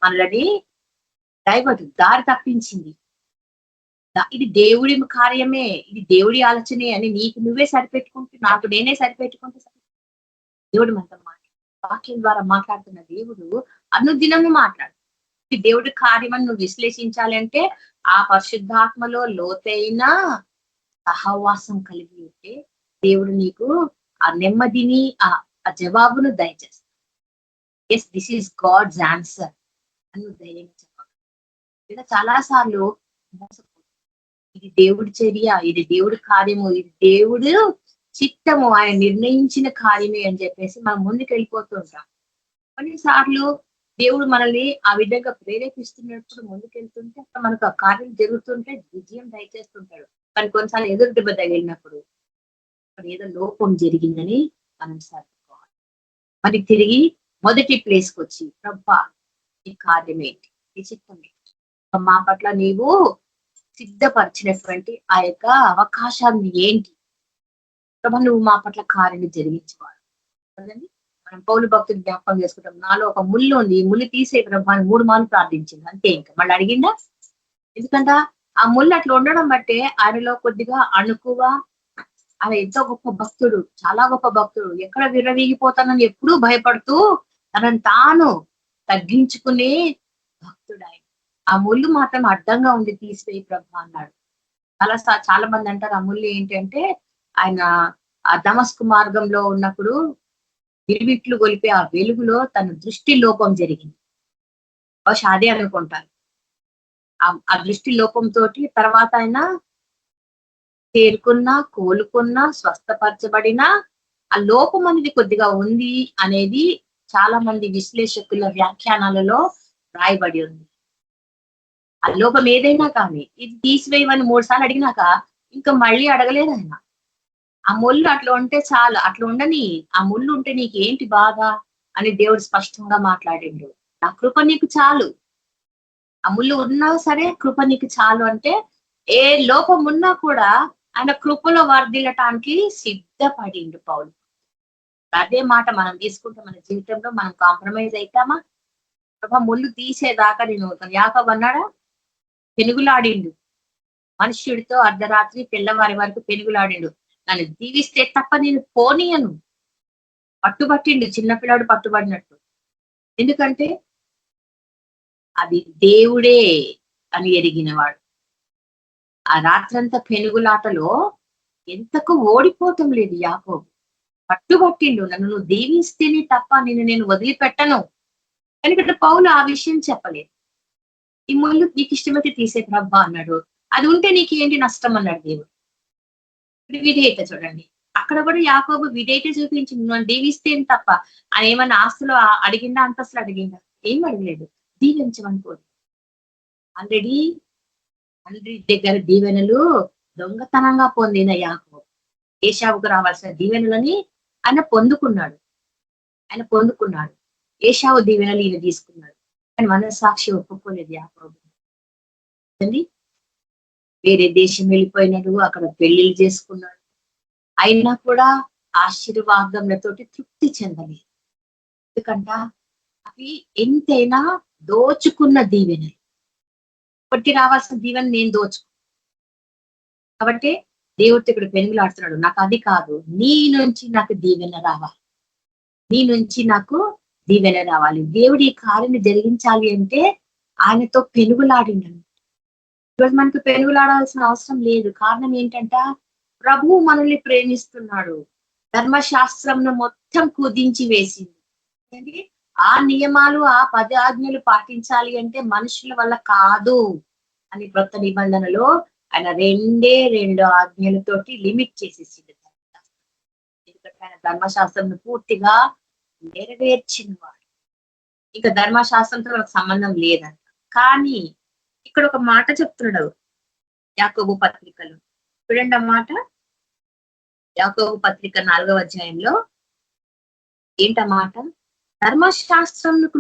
మనల్ని దారి తప్పించింది. ఇది దేవుడి కార్యమే, ఇది దేవుడి ఆలోచనే అని నీకు నువ్వే సరిపెట్టుకుంటూ, నాకు నేనే సరిపెట్టుకుంటూ, దేవుడు మనతో వాక్యం ద్వారా మాట్లాడుతున్న దేవుడు అనుదినము మాట్లాడు. ఇది దేవుడి కార్యం అని నువ్వు విశ్లేషించాలంటే ఆ పరిశుద్ధాత్మలో లోతైన సహవాసం కలిగి ఉంటే దేవుడు నీకు ఆ నెమ్మదిని, ఆ జవాబును దయచేస్తాడు. Yes, this is God's answer అని నువ్వు ధైర్యంగా చెప్పాలి. లేదా చాలా సార్లు ఇది దేవుడి చర్య, ఇది దేవుడి కార్యము, ఇది దేవుడు చిత్తము, ఆయన నిర్ణయించిన కార్యమే అని చెప్పేసి మనం ముందుకు వెళ్ళిపోతూ ఉంటాం. కొన్నిసార్లు దేవుడు మనల్ని ఆ విధంగా ప్రేరేపిస్తున్నప్పుడు ముందుకెళ్తుంటే అక్కడ మనకు ఆ కార్యం జరుగుతుంటే విజయం దయచేస్తుంటాడు. కానీ కొన్నిసార్లు ఎదురు దెబ్బ తగిలినప్పుడు అక్కడ ఏదో లోపం జరిగిందని మనం సర్దుకోవాలి. మరి తిరిగి మొదటి ప్లేస్కి వచ్చి, ప్రభా నీ కార్యం ఏంటి, నీ చిత్తం ఏంటి, మా పట్ల నీవు సిద్ధపరిచినటువంటి ఆ యొక్క అవకాశాన్ని ఏంటి, ప్రభా నువ్వు మా పట్ల కార్యాన్ని జరిగించేవాడు కదండి. మనం పౌలు భక్తులు జ్ఞాపకం చేసుకుంటాం, నాలో ఒక ముళ్ళు ఉంది, ముళ్ళు తీసే ప్రభా 3 మార్లు ప్రార్థించింది, అంతే. ఇంకా మళ్ళీ అడిగిందా? ఎందుకంటే ఆ ముళ్ళు అట్లా ఉండడం బట్టే ఆయనలో కొద్దిగా అణుకువ, ఆయన ఎంతో గొప్ప భక్తుడు, చాలా గొప్ప భక్తుడు, ఎక్కడ విర్రవీగిపోతానని ఎప్పుడూ భయపడుతూ తనను తాను తగ్గించుకునే భక్తుడు ఆయన. ఆ ముళ్ళు మాత్రం అడ్డంగా ఉండి తీసివేయి ప్రభా అన్నాడు. చాలా మంది అంటారు ఆ ముళ్ళు ఏంటి అంటే, ఆయన ఆ దమస్కు మార్గంలో ఉన్నప్పుడు విలువిట్లు గొలిపే ఆ వెలుగులో తన దృష్టి లోపం జరిగింది. బహుశా అదే అనుకుంటారు. ఆ దృష్టి లోపంతో తర్వాత ఆయన తేరుకున్నా, కోలుకున్నా, స్వస్థపరచబడినా ఆ లోపం అనేది కొద్దిగా ఉంది అనేది చాలా మంది విశ్లేషకుల వ్యాఖ్యానాలలో రాయబడి ఉంది. ఆ లోపం ఏదైనా కానీ ఇది తీసివేయమని 3 సార్లు అడిగినాక ఇంకా మళ్ళీ అడగలేదు ఆయన. ఆ ముళ్ళు అట్లా ఉంటే చాలు, అట్లా ఉండని, ఆ ముళ్ళు ఉంటే నీకు ఏంటి బాధ అని దేవుడు స్పష్టంగా మాట్లాడిండు. నా కృప నీకు చాలు, ఆ ముళ్ళు ఉన్నా సరే కృప నీకు చాలు అంటే ఏ లోపం ఉన్నా కూడా ఆయన కృపలో వర్ధిల్లటానికి సిద్ధపడిండు పౌలు. అదే మాట మనం తీసుకుంటే మన జీవితంలో మనం కాంప్రమైజ్ అవుతామా? ప్రభా ముళ్ళు తీసేదాకా నేను యాకోబు అన్నాడా, పెనుగులాడిండు మనుష్యుడితో, అర్ధరాత్రి తెల్లవారి వరకు పెనుగులాడిండు. నన్ను దీవిస్తే తప్ప నేను పోనీయను, పట్టుబట్టిండు, చిన్నపిల్లాడు పట్టుబడినట్టు. ఎందుకంటే అది దేవుడే అని ఎరిగినవాడు. ఆ రాత్రంతా పెనుగులాటలో ఎంతకు ఓడిపోవటం లేదు యాకోబు, పట్టుబట్టిండు, నన్ను నువ్వు దీవిస్తేనే తప్ప నేను వదిలిపెట్టను. ఎందుకంటే పౌలు ఆ విషయం చెప్పలేదు. ఈ ముళ్ళు నీకు ఇష్టమైతే తీసే ప్రభా అన్నాడు, అది ఉంటే నీకు ఏంటి నష్టం అన్నాడు దేవుడు. విధేయత చూడండి, అక్కడ కూడా యాకోబు విధేయత చూపించింది, నన్ను దీవిస్తే తప్ప. ఆయన ఏమన్నా ఆస్తులు అడిగిందా, అంతస్తులు అడిగిందా? ఏం అడగలేదు, దీవించమనుకోదు. ఆల్రెడీ తండ్రి దగ్గర దీవెనలు దొంగతనంగా పొందిన యాకోబు ఏశావుకు రావాల్సిన దీవెనలని ఆయన పొందుకున్నాడు. ఏశావు దీవెనలు ఈయన తీసుకున్నాడు, కానీ మనస్సాక్షి ఒప్పుకోలేదు యాకోబు. వేరే దేశం వెళ్ళిపోయినాడు, అక్కడ పెళ్లిళ్ళు చేసుకున్నాడు, అయినా కూడా ఆశీర్వాదములతోటి తృప్తి చెందలేదు. ఎందుకంట అవి ఎంతైనా దోచుకున్న దీవెనలు, కొట్టి రావాల్సిన దీవెన నేను దోచుకు. కాబట్టి దేవుడితో ఇక్కడ పెనుగులాడుతున్నాడు, నాకు అది కాదు, నీ నుంచి నాకు దీవెన రావాలి, దేవుడి ఈ కార్యాన్ని జరిగించాలి అంటే ఆయనతో పెనుగులాడిండు. ఈరోజు మనకు పెనుగులాడాల్సిన అవసరం లేదు. కారణం ఏంటంట, ప్రభువు మనల్ని ప్రేమిస్తున్నాడు, ధర్మశాస్త్రంను మొత్తం కుదించి వేసింది. ఏంటి ఆ నియమాలు ఆ 10 ఆజ్ఞలు పాటించాలి అంటే మనుషుల వల్ల కాదు అని కొత్త నిబంధనలో ఆయన 2 ఆజ్ఞలతోటి లిమిట్ చేసేసింది. ఎందుకంటే ఆయన ధర్మశాస్త్రం పూర్తిగా నెరవేర్చిన వాడు. ఇక ధర్మశాస్త్రంతో మనకు సంబంధం లేదంట. కానీ ఇక్కడ ఒక మాట చెప్తున్నాడు యాకోబు పత్రికలో. చూడండి ఆ మాట. యాకోబు పత్రిక 4వ అధ్యాయంలో ఏంటన్నమాట? ధర్మశాస్త్రమునకు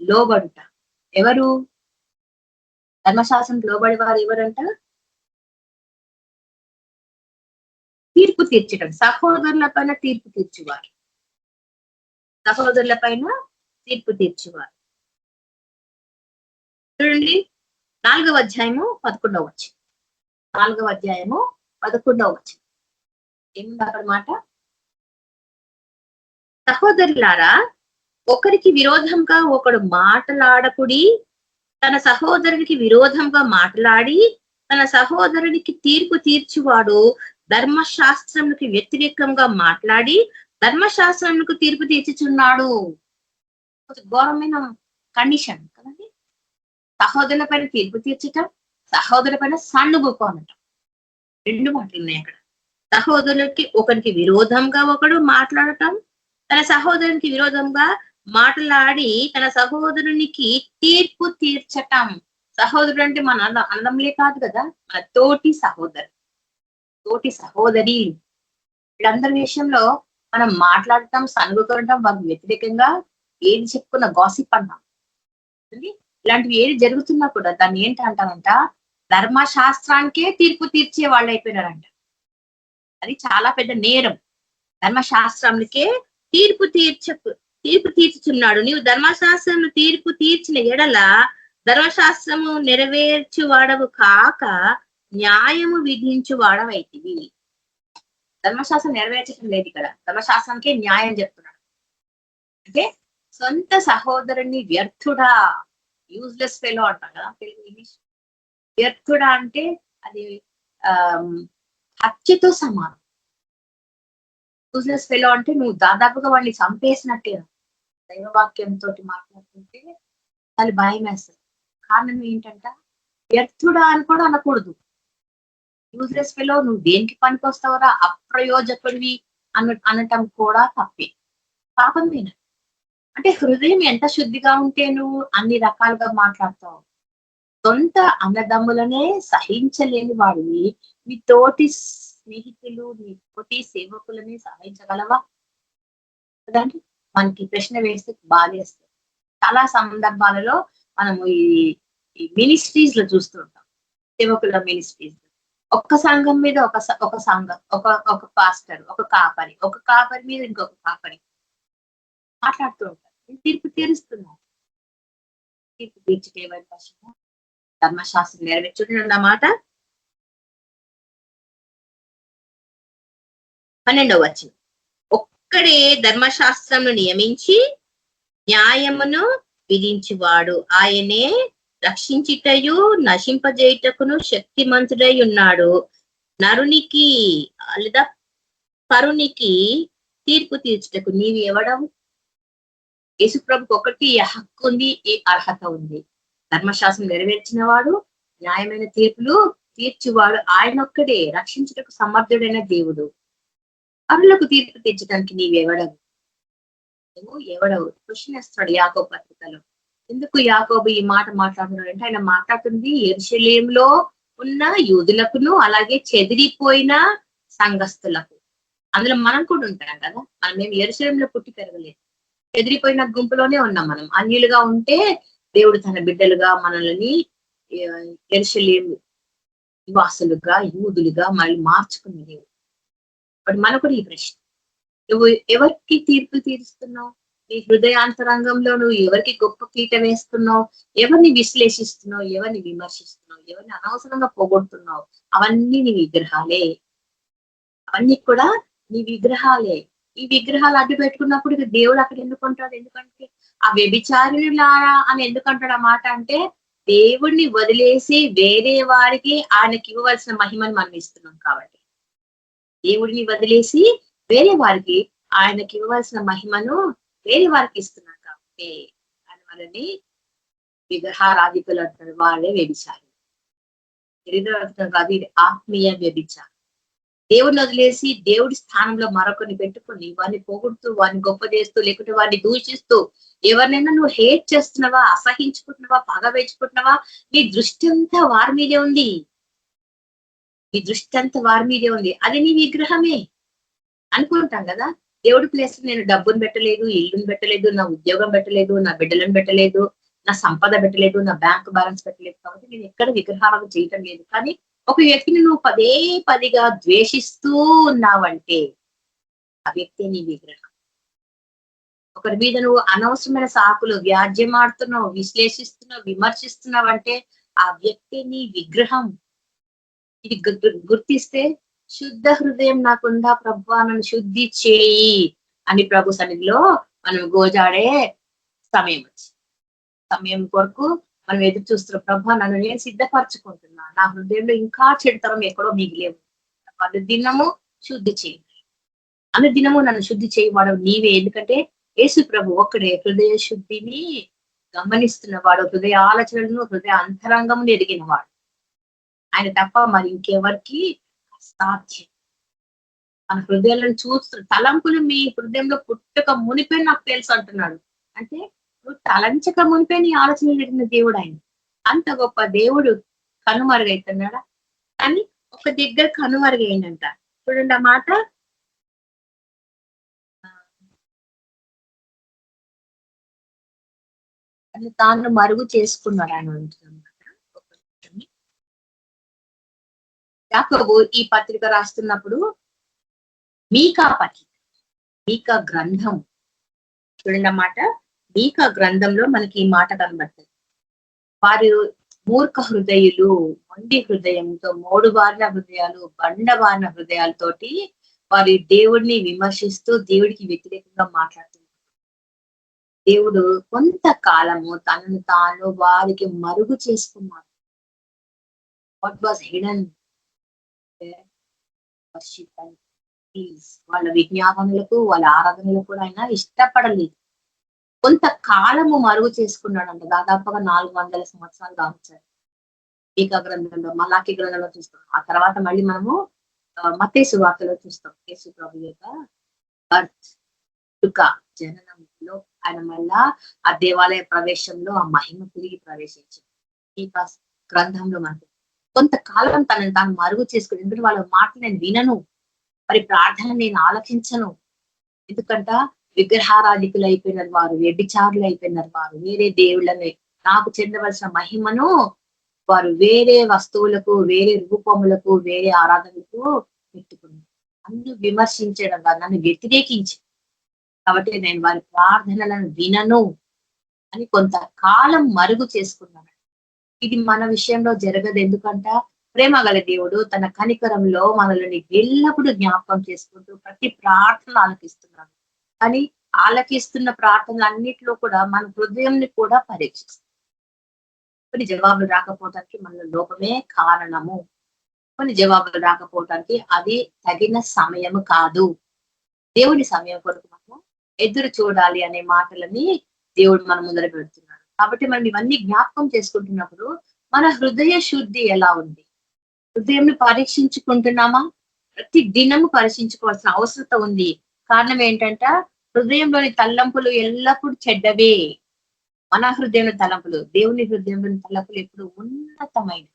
లోబడుట. ఎవరు ధర్మశాస్త్రం లోబడి వారు? ఎవరంట? తీర్పు తీర్చడం, సహోదరుల పైన తీర్పు తీర్చువారు. చూడండి 4వ అధ్యాయము 11వ వచనం. 4వ అధ్యాయము 11వ వచనం ఏముంది అక్కడ మాట? సహోదరులారా, ఒకరికి విరోధంగా ఒకడు మాటలాడకుడి. తన సహోదరునికి విరోధంగా మాట్లాడి తన సహోదరునికి తీర్పు తీర్చువాడు ధర్మశాస్త్రమునికి వ్యతిరేకంగా మాట్లాడి ధర్మశాస్త్రములకు తీర్పు తీర్చుచున్నాడు. ఘోరమైన కండిషన్ కదండి. సహోదరుల పైన తీర్పు తీర్చటం, సహోదరుల పైన సన్నుబుకు అనటం, 2 మాటలు ఉన్నాయి అక్కడ. సహోదరులకి ఒకరికి విరోధంగా ఒకడు మాట్లాడటం, తన సహోదరునికి విరోధంగా మాట్లాడి తన సహోదరునికి తీర్పు తీర్చటం. సహోదరుడు అంటే మన అన్నంలే కాదు కదా, మన తోటి సహోదరి. వీళ్ళందరి విషయంలో మనం మాట్లాడటం, సనుగుకోవడం, వాళ్ళకి వ్యతిరేకంగా ఏది చెప్పుకున్న గాసిప్ అన్నాం. ఇలాంటివి ఏది జరుగుతున్నా కూడా దాన్ని ఏంటంటారంట? ధర్మశాస్త్రానికే తీర్పు తీర్చే వాళ్ళు అయిపోయినారంట. అది చాలా పెద్ద నేరం. ధర్మశాస్త్రానికే తీర్పు తీర్చుచున్నాడు. నీవు ధర్మశాస్త్రము తీర్పు తీర్చిన ఎడల ధర్మశాస్త్రము నెరవేర్చువాడవు కాక న్యాయము విధించువాడవైతివి. ధర్మశాస్త్రం నెరవేర్చడం లేదు ఇక్కడ, ధర్మశాస్త్రానికే న్యాయం చెప్తున్నాడు. అంటే సొంత సహోదరుని వ్యర్థుడా, యూజ్లెస్ ఫెలో అంటాం కదా తెలుగు ఇంగ్లీష్. వ్యర్థుడా అంటే అది హత్యతో సమానం. యూజ్లెస్ ఫెలో అంటే నువ్వు దాదాపుగా వాడిని చంపేసినట్టే. దైవవాక్యంతో మాట్లాడుతుంటే అది భయం వేస్తుంది. కారణం ఏంటంట? వ్యర్థుడా అని కూడా అనకూడదు. యూజ్లెస్ ఫెలో, నువ్వు దేనికి పనికి వస్తావరా, అప్రయోజకుడివి అనటం కూడా తప్పే, పాపమేనా. అంటే హృదయం ఎంత శుద్ధిగా ఉంటే నువ్వు అన్ని రకాలుగా మాట్లాడతావు. సొంత అన్నదమ్ములనే సహించలేని వాడివి నీ తోటి స్నేహితులు, నీ తోటి సేవకులని సహించగలవా? కదండి. మనకి ప్రశ్న వేస్తే బాధేస్తుంది. చాలా సందర్భాలలో మనము ఈ మినిస్ట్రీస్ లో చూస్తూ ఉంటాం. సేవకుల మినిస్ట్రీస్, ఒక్క సంఘం మీద ఒక సంఘం, ఒక పాస్టర్, ఒక కాపరి మీద ఇంకొక కాపరి మాట్లాడుతూ ఉంటారు. తీర్పు తీరుస్తున్నారు. తీర్పు తీర్చుటే పక్షంగా ధర్మశాస్త్రం నెరవేర్చుంటుంది అన్నమాట. 12వ వచనం. ఒక్కడే ధర్మశాస్త్రమును నియమించి న్యాయమును విధించువాడు, ఆయనే రక్షించుటయు నశింపజేయుటకును శక్తిమంతుడై ఉన్నాడు. నరునికి లేదా పరునికి తీర్పు తీర్చుటకు నీవు ఎవడవు? యేసుప్రభుకు ఒకటి హక్కు ఉంది, ఈ అర్హత ఉంది. ధర్మశాస్త్రం నెరవేర్చిన వాడు, న్యాయమైన తీర్పులు తీర్చువాడు ఆయన ఒక్కడే. రక్షించుటకు సమర్థుడైన దేవుడు. పరులకు తీర్పు తీర్చడానికి నీవెవడవు? నువ్వు ఎవడవు? క్వశ్చన్ వేస్తున్నాడు యాకోబు పత్రికలో. ఎందుకు యాకోబు ఈ మాట మాట్లాడుతున్నాడు అంటే, ఆయన మాట్లాడుతుంది యెరూషలేములో ఉన్న యూదులకును అలాగే చెదిరిపోయిన సంఘస్థులకు. అందులో మనం కూడా ఉంటాం కదా. మనం ఏమి యెరూషలేములో పుట్టి పెరగలేదు, చెదిరిపోయిన గుంపులోనే ఉన్నాం. మనం అన్యులుగా ఉంటే దేవుడు తన బిడ్డలుగా మనల్ని యెరూషలేము నివాసులుగా, యూదులుగా మళ్ళీ మార్చుకునే దేవుడు. బట్ మనకు ఈ ప్రశ్న, నువ్వు ఎవరికి తీర్పు తీరుస్తున్నావు? నీ హృదయాంతరంగంలో నువ్వు ఎవరికి గొప్ప పీట వేస్తున్నావు? ఎవరిని విశ్లేషిస్తున్నావు? ఎవరిని విమర్శిస్తున్నావు? ఎవరిని అనవసరంగా పోగొడుతున్నావు? అవన్నీ నీ విగ్రహాలే. అవన్నీ కూడా నీ విగ్రహాలే. ఈ విగ్రహాలు అడ్డు పెట్టుకున్నప్పుడు ఇక దేవుడు అక్కడ ఎందుకు అంటాడు? ఎందుకంటే ఆ వ్యభిచారులారా అని ఎందుకంటాడు ఆ మాట అంటే, దేవుడిని వదిలేసి వేరే వారికి ఆయనకి ఇవ్వవలసిన మహిమను మనం ఇస్తున్నాం కాబట్టి. దేవుడిని వదిలేసి వేరే వారికి ఆయనకి ఇవ్వవలసిన మహిమను వేరే వారికి ఇస్తున్నాం కాబట్టి ఆయన మనని విగ్రహారాధికులు అంటారు, వాళ్ళే వ్యభిచారం. శరీరం కాదు, ఇది ఆత్మీయ వ్యభిచారం. దేవుడిని వదిలేసి దేవుడి స్థానంలో మరొకరిని పెట్టుకుని వాడిని పొగుడుతూ వాడిని గొప్ప చేస్తూ లేకుంటే వాడిని దూషిస్తూ ఎవరినైనా నువ్వు హేట్ చేస్తున్నావా, అసహించుకుంటున్నావా, పగ వేచుకుంటున్నావా, నీ దృష్టి అంతా వారి మీదే ఉంది. నీ దృష్టి అంతా వారి మీదే ఉంది. అది నీ విగ్రహమే అనుకుంటాం కదా. దేవుడి ప్లేస్ నేను డబ్బును పెట్టలేదు, ఇల్లుని పెట్టలేదు, నా ఉద్యోగం పెట్టలేదు, నా బిడ్డలను పెట్టలేదు, నా సంపద పెట్టలేదు, నా బ్యాంక్ బ్యాలెన్స్ పెట్టలేదు, కాబట్టి నేను ఎక్కడ విగ్రహాలను చేయటం లేదు. కానీ ఒక వ్యక్తిని నువ్వు పదే పదిగా ద్వేషిస్తూ ఉన్నావంటే ఆ వ్యక్తి నీ విగ్రహం. ఒకరి మీద నువ్వు అనవసరమైన సాకులు వ్యాజ్యమాడుతున్నావు, విశ్లేషిస్తున్నావు, విమర్శిస్తున్నావు అంటే ఆ వ్యక్తి నీ విగ్రహం. ఇది గుర్తిస్తే శుద్ధ హృదయం నాకుందా ప్రభువా, నన్ను శుద్ధి చేయి అని ప్రభు సన్నిధిలో మనం గోజాడే సమయం వచ్చి సమయం కొరకు మనం ఎదురు చూస్తున్నాం. ప్రభా నన్ను నేను సిద్ధపరచుకుంటున్నా, నా హృదయంలో ఇంకా చెడుతనం ఎక్కడో మిగిలేవు, అనుదినము శుద్ధి చేయి, అనుదినము నన్ను శుద్ధి చేయవాడు నీవే. ఎందుకంటే యేసు ప్రభు ఒక్కడే హృదయ శుద్ధిని గమనిస్తున్నవాడు, హృదయ ఆలోచనలను హృదయ అంతరంగమును ఎరిగినవాడు. ఆయన తప్ప మరి ఇంకెవరికి సాధ్యం. మన హృదయాలను చూస్తూ తలంపులు మీ హృదయంలో పుట్టక మునిపే నాకు తెలుసు అంటున్నాడు. అంటే నువ్వు తలంచక మునిపే నీ ఆలోచనలు ఎరిగిన దేవుడు ఆయన. అంత గొప్ప దేవుడు కనుమరుగైతున్నాడా? కానీ ఒక దగ్గర కనుమరుగైందంట. చూడండి ఆ మాట, అది తాను మరుగు చేసుకున్నాడు ఆయన అంటున్నమాట. యాకోబు ఈ పత్రిక రాస్తున్నప్పుడు మీకా పత్రిక, మీకా గ్రంథం చూడండి అన్నమాట. మీకా గ్రంథంలో మనకి ఈ మాట కనబడుతుంది. వారు మూర్ఖ హృదయులు, మొండి హృదయంతో, మోడుబారిన హృదయాలు, బండబారిన హృదయాలతోటి వారి దేవుడిని విమర్శిస్తూ దేవుడికి వ్యతిరేకంగా మాట్లాడుతున్నారు. దేవుడు కొంతకాలము తనను తాను వారికి మరుగు చేసుకున్నాడు. వాట్ వాజ్ హిడెన్ వాళ్ళ విజ్ఞాపనలకు వాళ్ళ ఆరాధనలకు కూడా ఆయన ఇష్టపడలేదు. కొంతకాలము మరుగు చేసుకున్నాడంట. దాదాపుగా 400 సంవత్సరాలు కావచ్చారు. మీకా గ్రంథంలో, మలాకి గ్రంథంలో చూస్తాం. ఆ తర్వాత మళ్ళీ మనము మత్తయి సువార్తలో చూస్తాం. యేసు ప్రభు యొక్క బర్త్, జననంలో ఆయన మళ్ళా ఆ దేవాలయ ప్రవేశంలో ఆ మహిమ తిరిగి ప్రవేశించింది. మీకా గ్రంథంలో మనకు కొంతకాలం తనని తాను మరుగు చేసుకుని, ఎందుకంటే వాళ్ళ మాట నేను వినను, మరి ప్రార్థన నేను ఆలకించను, ఎందుకంట విగ్రహారాధికులు అయిపోయినారు వారు, వ్యభిచారులు అయిపోయినారు వారు, వేరే దేవుళ్ళని నాకు చెందవలసిన మహిమను వారు వేరే వస్తువులకు, వేరే రూపములకు, వేరే ఆరాధనలకు పెట్టుకున్నారు. నన్ను విమర్శించడం కాదు, నన్ను వ్యతిరేకించి, కాబట్టి నేను వారి ప్రార్థనలను వినను అని కొంతకాలం మరుగు చేసుకున్నాను. ఇది మన విషయంలో జరగదు. ఎందుకంట ప్రేమ గల దేవుడు తన కనికరంలో మనల్ని ఎల్లప్పుడూ జ్ఞాపకం చేసుకుంటూ ప్రతి ప్రార్థన ఆలకిస్తున్నాడు. కానీ ఆలకిస్తున్న ప్రార్థనలన్నిటిలో కూడా మన హృదయంని కూడా పరీక్షిస్తుంది. కొన్ని జవాబులు రాకపోవటానికి మన లోపమే కారణము, కొన్ని జవాబులు రాకపోవటానికి అది తగిన సమయము కాదు. దేవుడి సమయం కొరకు మనం ఎదురు చూడాలి అనే మాటలని దేవుడు మన ముందర పెడుతున్నాడు. కాబట్టి మనం ఇవన్నీ జ్ఞాపకం చేసుకుంటున్నప్పుడు మన హృదయ శుద్ధి ఎలా ఉంది, హృదయంని పరీక్షించుకుంటున్నామా? ప్రతి దినము పరీక్షించుకోవాల్సిన అవసరత ఉంది. కారణం ఏంటంట, హృదయంలోని తలంపులు ఎల్లప్పుడూ చెడ్డవే. మన హృదయంలో తలంపులు, దేవుని హృదయంలోని తలంపులు ఎప్పుడు ఉన్నతమైనవి.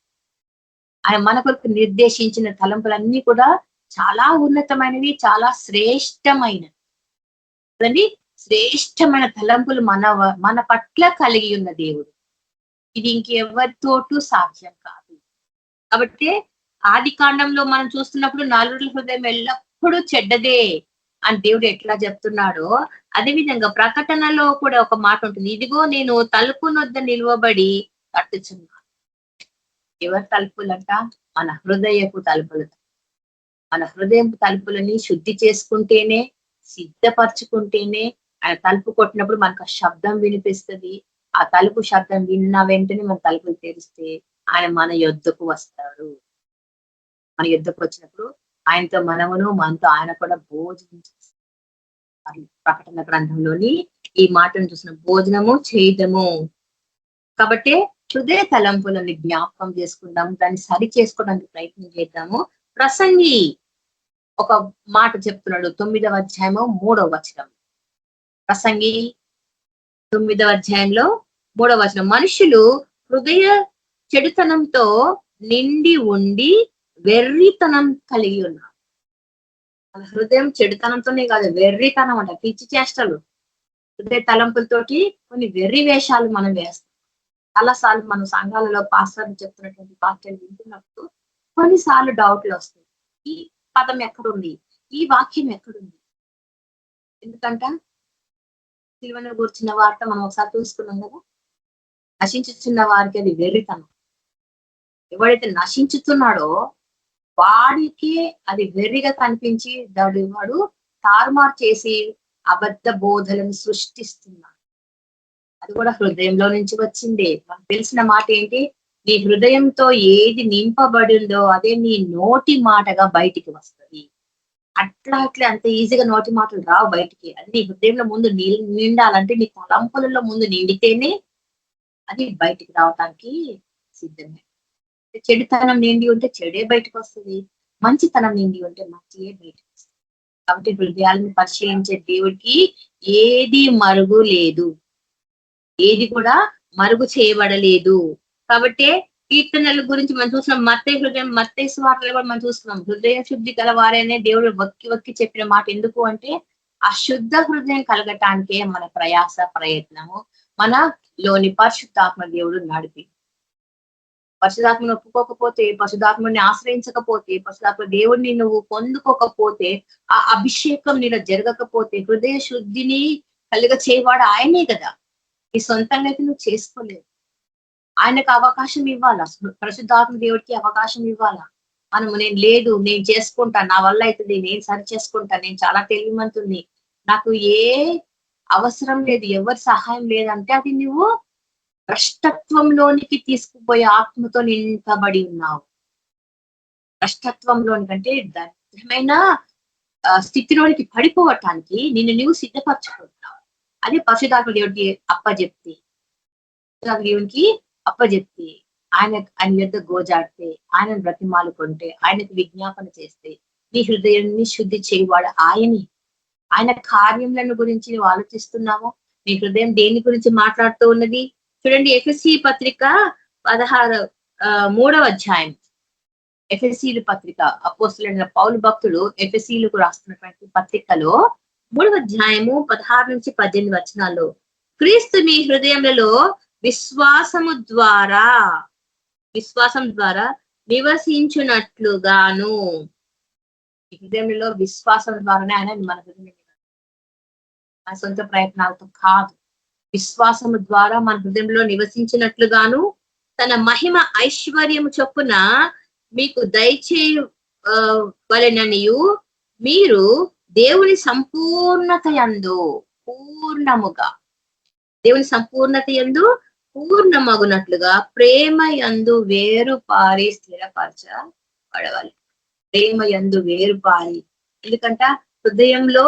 ఆయన మన కొరకు నిర్దేశించిన తలంపులన్నీ కూడా చాలా ఉన్నతమైనవి, చాలా శ్రేష్టమైనవి. శ్రేష్టమైన తలంపులు మన పట్ల కలిగి ఉన్న దేవుడు. ఇది ఇంకెవరితోటూ సాధ్యం కాదు. కాబట్టి ఆది కాండంలో మనం చూస్తున్నప్పుడు నలుగురి హృదయం ఎల్లప్పుడూ చెడ్డదే అని దేవుడు ఎట్లా చెప్తున్నాడో, అదేవిధంగా ప్రకటనలో కూడా ఒక మాట ఉంటుంది, ఇదిగో నేను తలుపు నొద్ద నిలువబడి తట్టుచున్నాను. ఎవరి తలుపులంట? మన హృదయపు తలుపులు. మన హృదయపు తలుపులని శుద్ధి చేసుకుంటేనే, సిద్ధపరచుకుంటేనే ఆయన తలుపు కొట్టినప్పుడు మనకు ఆ శబ్దం వినిపిస్తుంది. ఆ తలుపు శబ్దం విన్న వెంటనే మన తలుపులు తెరిస్తే ఆయన మన యొద్దకు వస్తాడు. మన యొద్దకు వచ్చినప్పుడు ఆయనతో మనమును, మనతో ఆయన కూడా భోజనం చేస్తాం. ప్రకటన గ్రంథంలోని ఈ మాటను చూసిన భోజనము చేయడము. కాబట్టి హృదయ తలంపులని జ్ఞాపకం చేసుకుందాం, దాన్ని సరి చేసుకోవడానికి ప్రయత్నం చేద్దాము. ప్రసంగి ఒక మాట చెప్తున్నాడు 9వ అధ్యాయము 3వ వచనం. ప్రసంగి 9వ అధ్యాయంలో 3వ వచనం, మనుషులు హృదయ చెడుతనంతో నిండి ఉండి వెర్రితనం కలిగి ఉన్నారు. మన హృదయం చెడుతనంతోనే కాదు, వెర్రితనం అంట, పిచ్చి చేష్టలు. హృదయ తలంపులతోటి కొన్ని వెర్రి వేషాలు మనం వేస్తాం. చాలాసార్లు మనం సంఘాలలో పాస్టర్లు చెప్తున్నటువంటి వాక్యాలు వింటున్నప్పుడు కొన్నిసార్లు డౌట్లు వస్తాయి. ఈ పదం ఎక్కడుంది, ఈ వాక్యం ఎక్కడుంది? ఎందుకంట సిలువను కూర్చున్న వార్త మనం ఒకసారి చూసుకున్నాం కదా. నశించుతున్న వారికి అది వెర్రితనం. ఎవడైతే నశించుతున్నాడో వాడికి అది వెర్రిగా కనిపించి వాడు తారుమారు చేసి అబద్ధ బోధలను సృష్టిస్తున్నాడు. అది కూడా హృదయంలో నుంచి వచ్చిందే. మనకు తెలిసిన మాట ఏంటి? నీ హృదయంతో ఏది నింపబడిందో అదే నీ నోటి మాటగా బయటికి వస్తుంది. అట్లా అంత ఈజీగా నోటి మాటలు రావు బయటికి. అది నీ హృదయంలో ముందు నిండాలంటే నీ తలంపులలో ముందు నిండితేనే అది బయటికి రావటానికి సిద్ధమే. చెడుతనం నిండి ఉంటే చెడే బయటకు వస్తుంది, మంచితనం నిండి ఉంటే మంచియే బయటకు వస్తుంది. కాబట్టి హృదయాలను పరిశీలించే దేవుడికి ఏది మరుగు లేదు, ఏది కూడా మరుగు చేయబడలేదు. కాబట్టి కీర్తనల గురించి మనం చూస్తున్నాం. మత్తయి సువార్తలో కూడా మనం చూస్తున్నాం. హృదయ శుద్ధి గల వారనే దేవుడు వక్కి చెప్పిన మాట. ఎందుకు అంటే ఆ శుద్ధ హృదయం కలగటానికే మన ప్రయాస ప్రయత్నము, మన లోని పరిశుద్ధాత్మ దేవుడు నడిపి. పరిశుధాత్మను ఒప్పుకోకపోతే, పరిశుధాత్మని ఆశ్రయించకపోతే, పరిశుధాత్మ దేవుడిని నువ్వు పొందుకోకపోతే, ఆ అభిషేకం నీలో జరగకపోతే, హృదయ శుద్ధిని కలుగ చేయవాడు ఆయనే కదా. నీ సొంతంగా అయితే నువ్వు చేసుకోలేవు. ఆయనకు అవకాశం ఇవ్వాలా, పరిశుద్ధాత్మ దేవుడికి అవకాశం ఇవ్వాలా. నేను చేసుకుంటా, నా వల్ల అవుతుంది, నేను సరి చేసుకుంటా, నేను చాలా తెలివిమంతుని, నాకు ఏ అవసరం లేదు, ఎవరి సహాయం లేదంటే అది నువ్వు భ్రష్టత్వంలోనికి తీసుకుపోయే ఆత్మతో నింపబడి ఉన్నావు. భ్రష్టత్వంలోనికంటే దరిద్రమైన స్థితిలోనికి పడిపోవటానికి నిన్ను నువ్వు సిద్ధపరచుకుంటున్నావు. అదే పరిశుద్ధాత్మ దేవుడికి అప్పచెప్తే, దేవునికి అప్పచెప్తే, ఆయన యొద్ద గోజాడితే, ఆయనను బ్రతిమాలుకుంటే, ఆయనకు విజ్ఞాపన చేస్తే నీ హృదయాన్ని శుద్ధి చేయవాడు ఆయనే. ఆయన కార్యములను గురించి నువ్వు ఆలోచిస్తున్నావు. నీ హృదయం దేని గురించి మాట్లాడుతూ ఉన్నది? చూడండి, ఎఫెసీ పత్రిక 3వ అధ్యాయం. ఎఫెసీలు పత్రిక, అపోస్తలుడైన పౌలు భక్తుడు ఎఫెసీలకు రాస్తున్నటువంటి పత్రికలో 3వ అధ్యాయము 16 నుంచి 18 వచనాల్లో, క్రీస్తు మీ హృదయములలో విశ్వాసం ద్వారా నివసించున్నట్లుగాను. హృదయంలో విశ్వాసం ద్వారానే ఆయన మన హృదయం, మన సొంత ప్రయత్నాలతో కాదు, విశ్వాసము ద్వారా మన హృదయంలో నివసించినట్లుగాను తన మహిమ ఐశ్వర్యము చొప్పున మీకు దయచేయవలెననియు మీరు దేవుని సంపూర్ణత యందు పూర్ణమగునట్లుగా ప్రేమ యందు వేరుపారి స్థిరపరచబడవాలి. ప్రేమ యందు వేరుపారి. ఎందుకంట హృదయంలో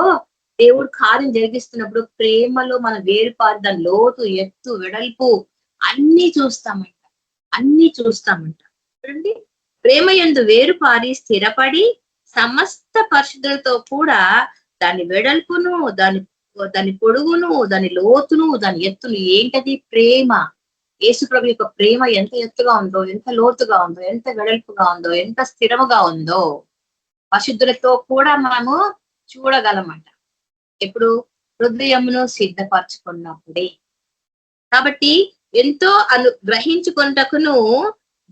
దేవుడు కార్యం జరిగిస్తున్నప్పుడు ప్రేమలో మన వేరుపారి, దాని లోతు, ఎత్తు, వెడల్పు అన్ని చూస్తామంట. చూడండి, ప్రేమ యందు వేరుపారి స్థిరపడి సమస్త పరిశుద్ధులతో కూడా దాని వెడల్పును, దాని పొడుగును, దాని లోతును, దాని ఎత్తును. ఏంటది? ప్రేమ. యేసుప్రభు యొక్క ప్రేమ ఎంత ఎత్తుగా ఉందో, ఎంత లోతుగా ఉందో, ఎంత వెడల్పుగా ఉందో, ఎంత స్థిరముగా ఉందో పరిశుద్ధులతో కూడా మనము చూడగలమంట. ఎప్పుడు? హృదయమును సిద్ధపరచుకున్నప్పుడే. కాబట్టి ఎంతో గ్రహించుకొనుటకును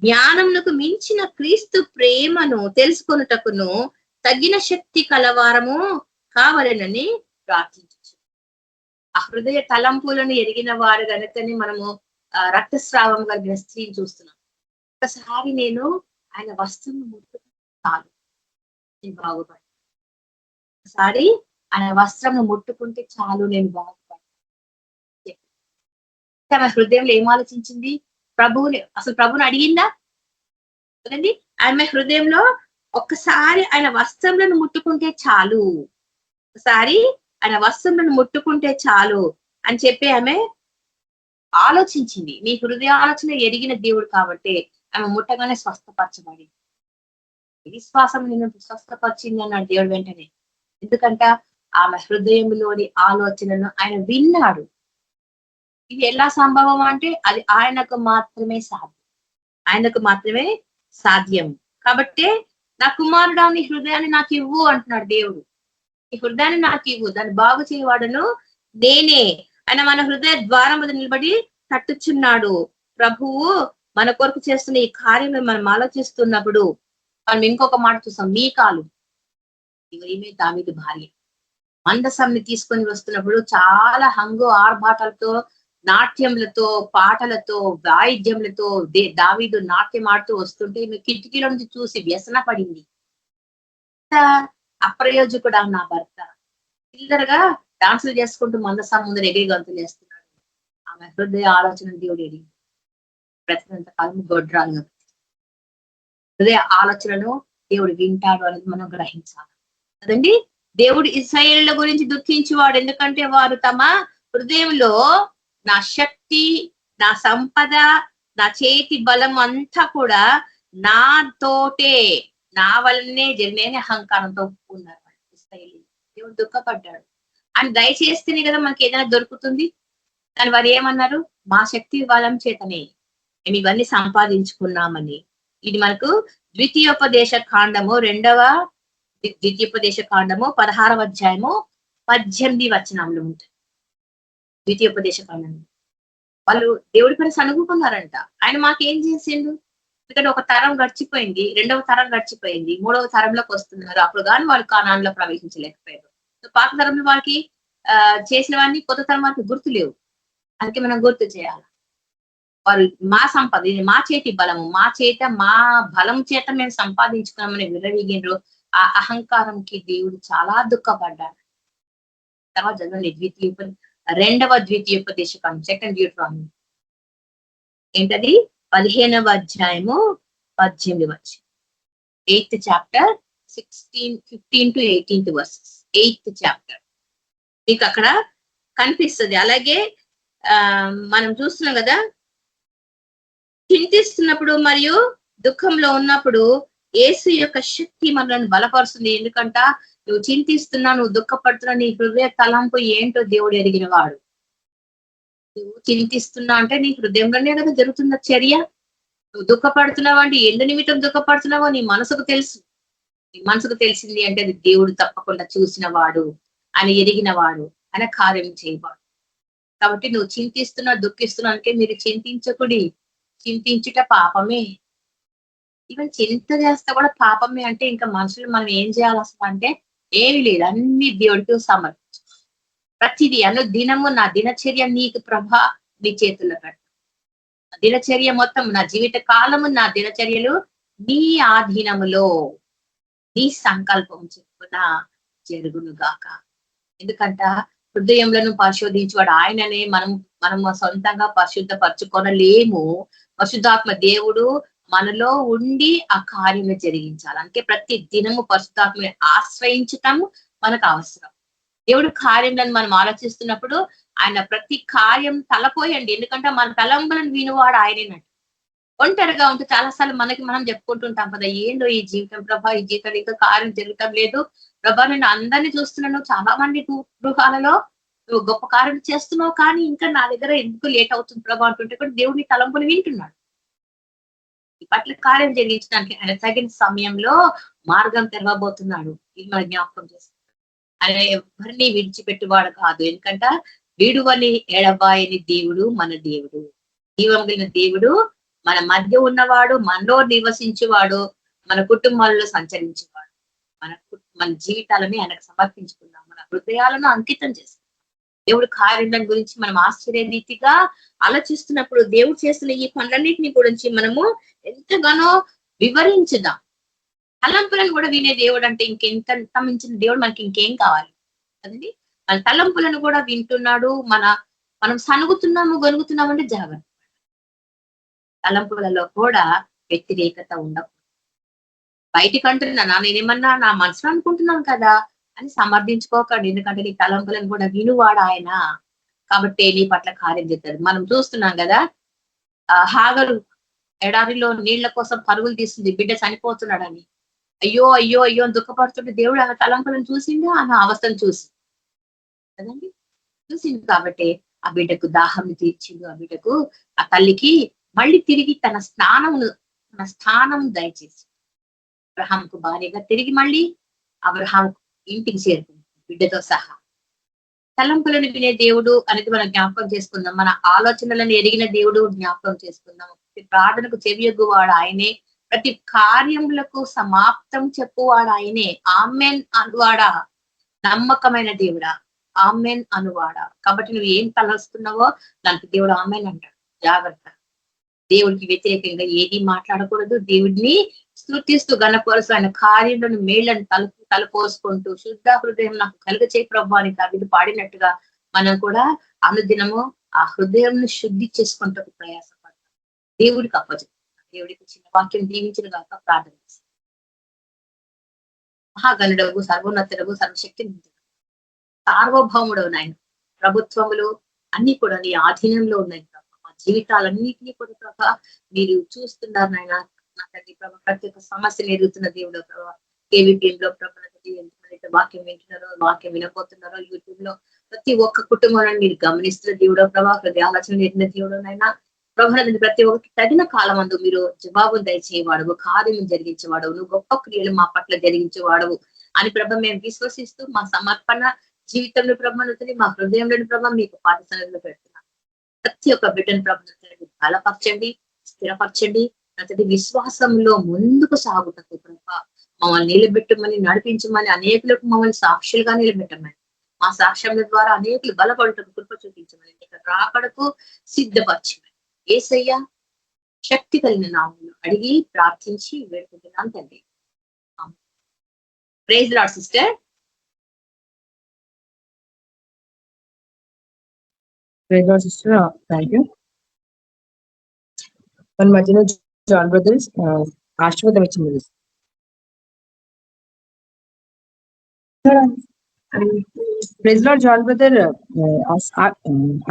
జ్ఞానమునకు మించిన క్రీస్తు ప్రేమను తెలుసుకొనుటకును తగిన శక్తి కలవారము కావాలనని ప్రార్థించు. ఆ హృదయ తలంపులను ఎరిగిన వారు కనుకని మనము రక్తస్రావం కలిగిన స్త్రీని చూస్తున్నాం. ఒకసారి నేను ఆయన వస్త్రం చాలు నేను బాగుపడ్డా, ఒకసారి ఆయన వస్త్రం ముట్టుకుంటే చాలు నేను బాగుపడ్డా. తన హృదయంలో ఏం ఆలోచించింది? ప్రభువుని అడిగిందా? కదండి, ఆమె హృదయంలో ఒక్కసారి ఆయన వస్త్రంలను ముట్టుకుంటే చాలు, ఒకసారి ఆయన వస్త్రములను ముట్టుకుంటే చాలు అని చెప్పి ఆమె ఆలోచించింది. నీ హృదయ ఆలోచన ఎరిగిన దేవుడు కాబట్టి ఆమె ముట్టగానే స్వస్థపరచబడింది. విశ్వాసం నిన్ను స్వస్థపరిచింది అన్నాడు దేవుడు వెంటనే. ఎందుకంట ఆమె హృదయంలోని ఆలోచనను ఆయన విన్నాడు. ఇది ఎలా సంభవం అంటే అది ఆయనకు మాత్రమే సాధ్యం. ఆయనకు మాత్రమే సాధ్యం. కాబట్టి నా కుమారుడా నీ హృదయాన్ని నాకు ఇవ్వు అంటున్నాడు దేవుడు. ఈ హృదయాన్ని నాకు ఇవ్వు, దాన్ని బాగు చేయవాడను నేనే. ఆయన మన హృదయ ద్వారం మీద నిలబడి తట్టుచున్నాడు. ప్రభువు మన కొరకు చేస్తున్న ఈ కార్యం మనం ఆలోచిస్తున్నప్పుడు మనం ఇంకొక మాట చూసాం. మీకాలు ఈమె దావీదు భార్య మందసాన్ని తీసుకొని వస్తున్నప్పుడు చాలా హంగు ఆర్భాటాలతో, నాట్యములతో, పాటలతో, వాయిద్యములతో దావీదు నాట్యం ఆడుతూ వస్తుంటే ఈమె కిటికీలో నుంచి చూసి వ్యసన పడింది. అప్రయోజకుడా నా భర్త చిల్లరగా డాన్సులు చేసుకుంటూ మందసం ముందు ఎగిరి గంతులు వేస్తున్నాడు. ఆమె హృదయ ఆలోచన దేవుడు ఎరిగి ప్రతినంత కాలం గొడ్రాలు హృదయ ఆలోచనను దేవుడు వింటాడు అనేది మనం గ్రహించాలి కదండి. దేవుడు ఇశ్రాయేలుల గురించి దుఃఖించేవాడు. ఎందుకంటే వారు తమ హృదయంలో నా శక్తి, నా సంపద, నా చేతి బలం అంతా కూడా నాతోటే, నా వల్లనే జరిగిన అహంకారంతో ఉన్నారు ఇశ్రాయేలు. దేవుడు దుఃఖపడ్డాడు. ఆయన దయచేస్తేనే కదా మనకి ఏదైనా దొరుకుతుంది. కానీ వారు ఏమన్నారు? మా శక్తి బలం చేతనే మేము ఇవన్నీ సంపాదించుకున్నామని. ఇది మనకు ద్వితీయోపదేశ కాండము 16వ అధ్యాయము 18 వచనంలో ఉంటుంది. ద్వితీయోపదేశ కాండం వాళ్ళు దేవుడి పైన సనుగుకున్నారంట. ఆయన మాకేం చేసిండు? ఎందుకంటే ఒక తరం గడిచిపోయింది, 2వ తరం గడిచిపోయింది, 3వ తరంలోకి వస్తున్నారు. అప్పుడు కానీ వాళ్ళు కానాన్లో ప్రవేశించలేకపోయారు. పాత తరంలో వాళ్ళకి చేసిన వాడిని కొత్త తరం వాళ్ళకి గుర్తు లేవు. అందుకే మనం గుర్తు చేయాలి. వారు మా సంపద, ఇది మా చేతి బలము, మా బలం చేత మేము సంపాదించుకున్నామని విరవీగిండ్రు. ఆ అహంకారంకి దేవుడు చాలా దుఃఖపడ్డాడు. తర్వాత చదవండి 2వ ద్వితీయోపదేశ కాండం, 2nd డ్యూటరానమీ ఏంటది? 15వ అధ్యాయము 18 వచనం. 8th chapter 15 to 18th verses. 8th chapter మీకు అక్కడ కనిపిస్తుంది. అలాగే మనం చూస్తున్నాం కదా, చింతిస్తున్నప్పుడు మరియు దుఃఖంలో ఉన్నప్పుడు యేసు యొక్క శక్తి మనల్ని బలపరుస్తుంది. ఎందుకంట నువ్వు చింతిస్తున్నా, నువ్వు దుఃఖపడుతున్నా, నీ హృదయ తలంపు ఏంటో దేవుడు ఎరిగిన వాడు. నువ్వు చింతిస్తున్నా అంటే నీ హృదయంలోనే కదా జరుగుతున్న చర్య. నువ్వు దుఃఖపడుతున్నావు అంటే ఎందు నిమిత్తం దుఃఖపడుతున్నావో నీ మనసుకు తెలుసు. నీ మనసుకు తెలిసింది అంటే అది దేవుడు తప్పకుండా చూసిన వాడు, ఆయన ఎరిగిన వాడు, ఆయన కార్యం చేయవాడు. కాబట్టి నువ్వు చింతిస్తున్నా, దుఃఖిస్తున్నా అంటే మీరు చింతించకుడి. చింతించుట పాపమే. ఈవెన్ చింత చేస్తా కూడా పాపమే అంటే ఇంకా మనుషులు మనం ఏం చేయాలి అసలు అంటే ఏమి లేదు, అన్ని దేవుడికి సమర్పించు. ప్రతిదీ దినము నా దినచర్య నీకు ప్రభా నీ చేతుల్లో పెట్ట. దినచర్య మొత్తం, నా జీవిత కాలము, నా దినచర్యలు నీ ఆధీనములో, నీ సంకల్పం చెప్పున జరుగును గాక. ఎందుకంట హృదయంలో పరిశోధించేవాడు ఆయననే. మనము సొంతంగా పరిశుద్ధపరచుకొనలేము. పరిశుద్ధాత్మ దేవుడు మనలో ఉండి ఆ కార్యము జరిగించాలి. అందుకే ప్రతి దినము పరిశుద్ధాత్మని ఆశ్రయించటము మనకు అవసరం. దేవుడు కార్యంలను మనం ఆలోచిస్తున్నప్పుడు ఆయన ప్రతి కార్యం తలపోయండి. ఎందుకంటే మన తలంబులను వినువాడు ఆయనేనట్టు. ఒంటరిగా ఉంటే చాలాసార్లు మనం చెప్పుకుంటుంటాం కదా, ఏందో ఈ జీవితం ప్రభా, ఈ జీవితం ఇంకా కార్యం జరగటం లేదు ప్రభా, నేను అందరినీ చూస్తున్నాను, చాలా మంది గృహాలలో నువ్వు గొప్ప కార్యం చేస్తున్నావు, కానీ ఇంకా నా దగ్గర ఎందుకు లేట్ అవుతుంది ప్రభా అంటుంటే కూడా దేవుడిని తలంపులు వింటున్నాడు. ఈ పట్ల కార్యం జరిగించడానికి ఆయన తగిన సమయంలో మార్గం తెరవబోతున్నాడు. ఇది మన జ్ఞాపకం చేస్తున్నాడు. ఆయన ఎవరిని విడిచిపెట్టువాడు కాదు. ఎందుకంటే వీడువని ఎడబాయని దేవుడు మన దేవుడు, జీవం కలిగిన దేవుడు, మన మధ్య ఉన్నవాడు, మనలో నివసించేవాడు, మన కుటుంబాలలో సంచరించేవాడు. మన జీవితాలని ఆయనకు సమర్పించుకున్నాం, మన హృదయాలను అంకితం చేస్తాం. దేవుడు కార్యాలను గురించి మనం ఆశ్చర్య రీతిగా ఆలోచిస్తున్నప్పుడు దేవుడు చేస్తున్న ఈ పనులన్నింటినీ గురించి మనము ఎంతగానో వివరించుదాం. తలంపులను కూడా వినే దేవుడు అంటే ఇంకెంత మించిన దేవుడు మనకి ఇంకేం కావాలి కదండి. మన తలంపులను కూడా వింటున్నాడు. మనం సనుగుతున్నాము, గొనుగుతున్నాము అంటే జాగ్రత్త. తలంపులలో కూడా వ్యతిరేకత ఉండకూడదు. బయటికి అంటున్నా నేనేమన్నా నా మనసులో అనుకుంటున్నాను కదా, అని సమర్థించుకోకండి. ఎందుకంటే నీ తలంపులను కూడా వినువాడు ఆయన, కాబట్టి నీ పట్ల కార్యం చేస్తాడు. మనం చూస్తున్నాం కదా, హాగరు ఎడారిలో నీళ్ల కోసం పరుగులు తీస్తుంది, బిడ్డ చనిపోతున్నాడని. అయ్యో అయ్యో అయ్యో అని దుఃఖపడుతుంటే దేవుడు ఆమె తలంపులను చూసిండు, ఆమె అవస్థను చూసి కదండి చూసింది. కాబట్టి ఆ బిడ్డకు దాహం తీర్చిండు, ఆ బిడ్డకు ఆ తల్లికి మళ్ళీ తిరిగి తన స్థానం దయచేసి అబ్రహాంకు భార్యగా తిరిగి మళ్ళీ అబ్రహాం ఇంటికి చేరుకుంది బిడ్డతో సహా. తలంపులను వినే దేవుడు అనేది మనం జ్ఞాపకం చేసుకుందాం. మన ఆలోచనలను ఎరిగిన దేవుడు జ్ఞాపకం చేసుకుందాం. ప్రతి ప్రార్థనకు చెవియొగ్గువాడు ఆయనే, ప్రతి కార్యములకు సమాప్తం చెప్పువాడు ఆయనే. ఆమెన్ అనువాడా, నమ్మకమైన దేవుడా, ఆమెన్ అనువాడా. కాబట్టి నువ్వు ఏం తలస్తున్నావో దానికి దేవుడు ఆమెన్ అంటాడు. జాగ్రత్త, దేవుడికి వ్యతిరేకంగా ఏది మాట్లాడకూడదు. దేవుడిని స్తుతిస్తూ గణపరుస్తూ ఆయన కార్యంలోని మేళ్లను తలపోసుకుంటూ శుద్ధ హృదయం నాకు కలుగచేయి ప్రభు అని కవిత పాడినట్టుగా మనం కూడా అనుదినము ఆ హృదయం శుద్ధి చేసుకుంటూ ప్రయాసపడతాం. దేవుడికి అప్పచెప్తాం. దేవుడికి చిన్న వాక్యం దీవించిన గాక ప్రార్థన చేస్తాం. మహాగణుడవు, సర్వోన్నతుడవు, సర్వశక్తి సార్వభౌముడవు నాయన. ప్రభుత్వములు అన్ని కూడా నీ ఆధీనంలో ఉన్నాయి ప్రభా. మా జీవితాలన్నింటినీ కూడా ప్రభా మీరు చూస్తున్నారు నాయన. నా తండ్రి ప్రభా, ప్రతి ఒక్క సమస్యను ఎదుగుతున్న దేవుడు ప్రభా. KVPM లో ప్రభా ఎంతమంది వాక్యం వింటున్నారో, వాక్యం వినపోతున్నారో, యూట్యూబ్ లో ప్రతి ఒక్క కుటుంబాన్ని మీరు గమనిస్తున్న దేవుడో ప్రభా. హృదయ ఆలోచన ఎరిగిన దేవుడు నాయన ప్రభా. ప్రతి ఒక్కరికి తగిన కాలం అందు మీరు జవాబును దయచేయవాడవు, కార్యం జరిగించేవాడవు, నువ్వు గొప్ప క్రియలు మా పట్ల జరిగించేవాడవు అని ప్రభా మేము విశ్వసిస్తూ మా సమర్పణ జీవితంలో ప్రభావితని మా హృదయంలోని ప్రభావం మీకు పాఠశాలలో పెడుతున్నాం. ప్రతి ఒక్క బిడ్డను ప్రభావితం బలపరచండి, స్థిరపరచండి. అతడి విశ్వాసంలో ముందుకు సాగుటకు ప్రభా మమ్మల్ని నిలబెట్టమని, నడిపించమని, అనేకులకు మమ్మల్ని సాక్షులుగా నిలబెట్టమని, మా సాక్ష్యముల ద్వారా అనేకులు బలపడటకు కృప చూపించమని, రాకడకు సిద్ధపరచమని యేసయ్య శక్తి కలిగిన నామములో అడిగి ప్రార్థించి వేడుకుంటున్నాం తండ్రి. Praise the lord sister. Praise God, sister. Thank you. మన మధ్యలో జాన్ బ్రదర్స్ ఆశీర్వాదం ఇచ్చింది. ప్రైజ్ లార్డ్ జాన్ బ్రదర్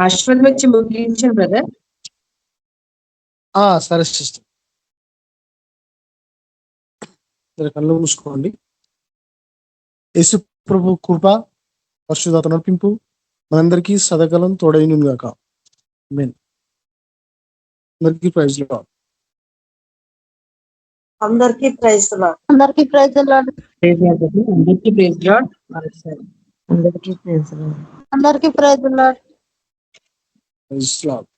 ఆశీర్వాదం ఇచ్చి ముగించారు బ్రదర్. సరే సిస్టర్, కళ్ళు మూసుకోండి. యేసు ప్రభు కృప, పరిశుద్ధత నడిపింపు మనందరికీ సదాకాలం తోడైను గాక. ఆమేన్. అందరికీ ప్రైజ్ లార్డ్. అందరికీ ప్రైజ్ లార్డ్. అందరికీ ప్రైజ్ లార్డ్. ప్రైజ్ లార్డ్, అందరికీ ప్రైజ్ లార్డ్. అందరికీ ప్రైజ్ లార్డ్. అందరికీ ప్రైజ్ లార్డ్. Praise lord.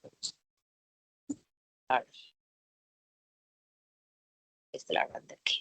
అందరికీ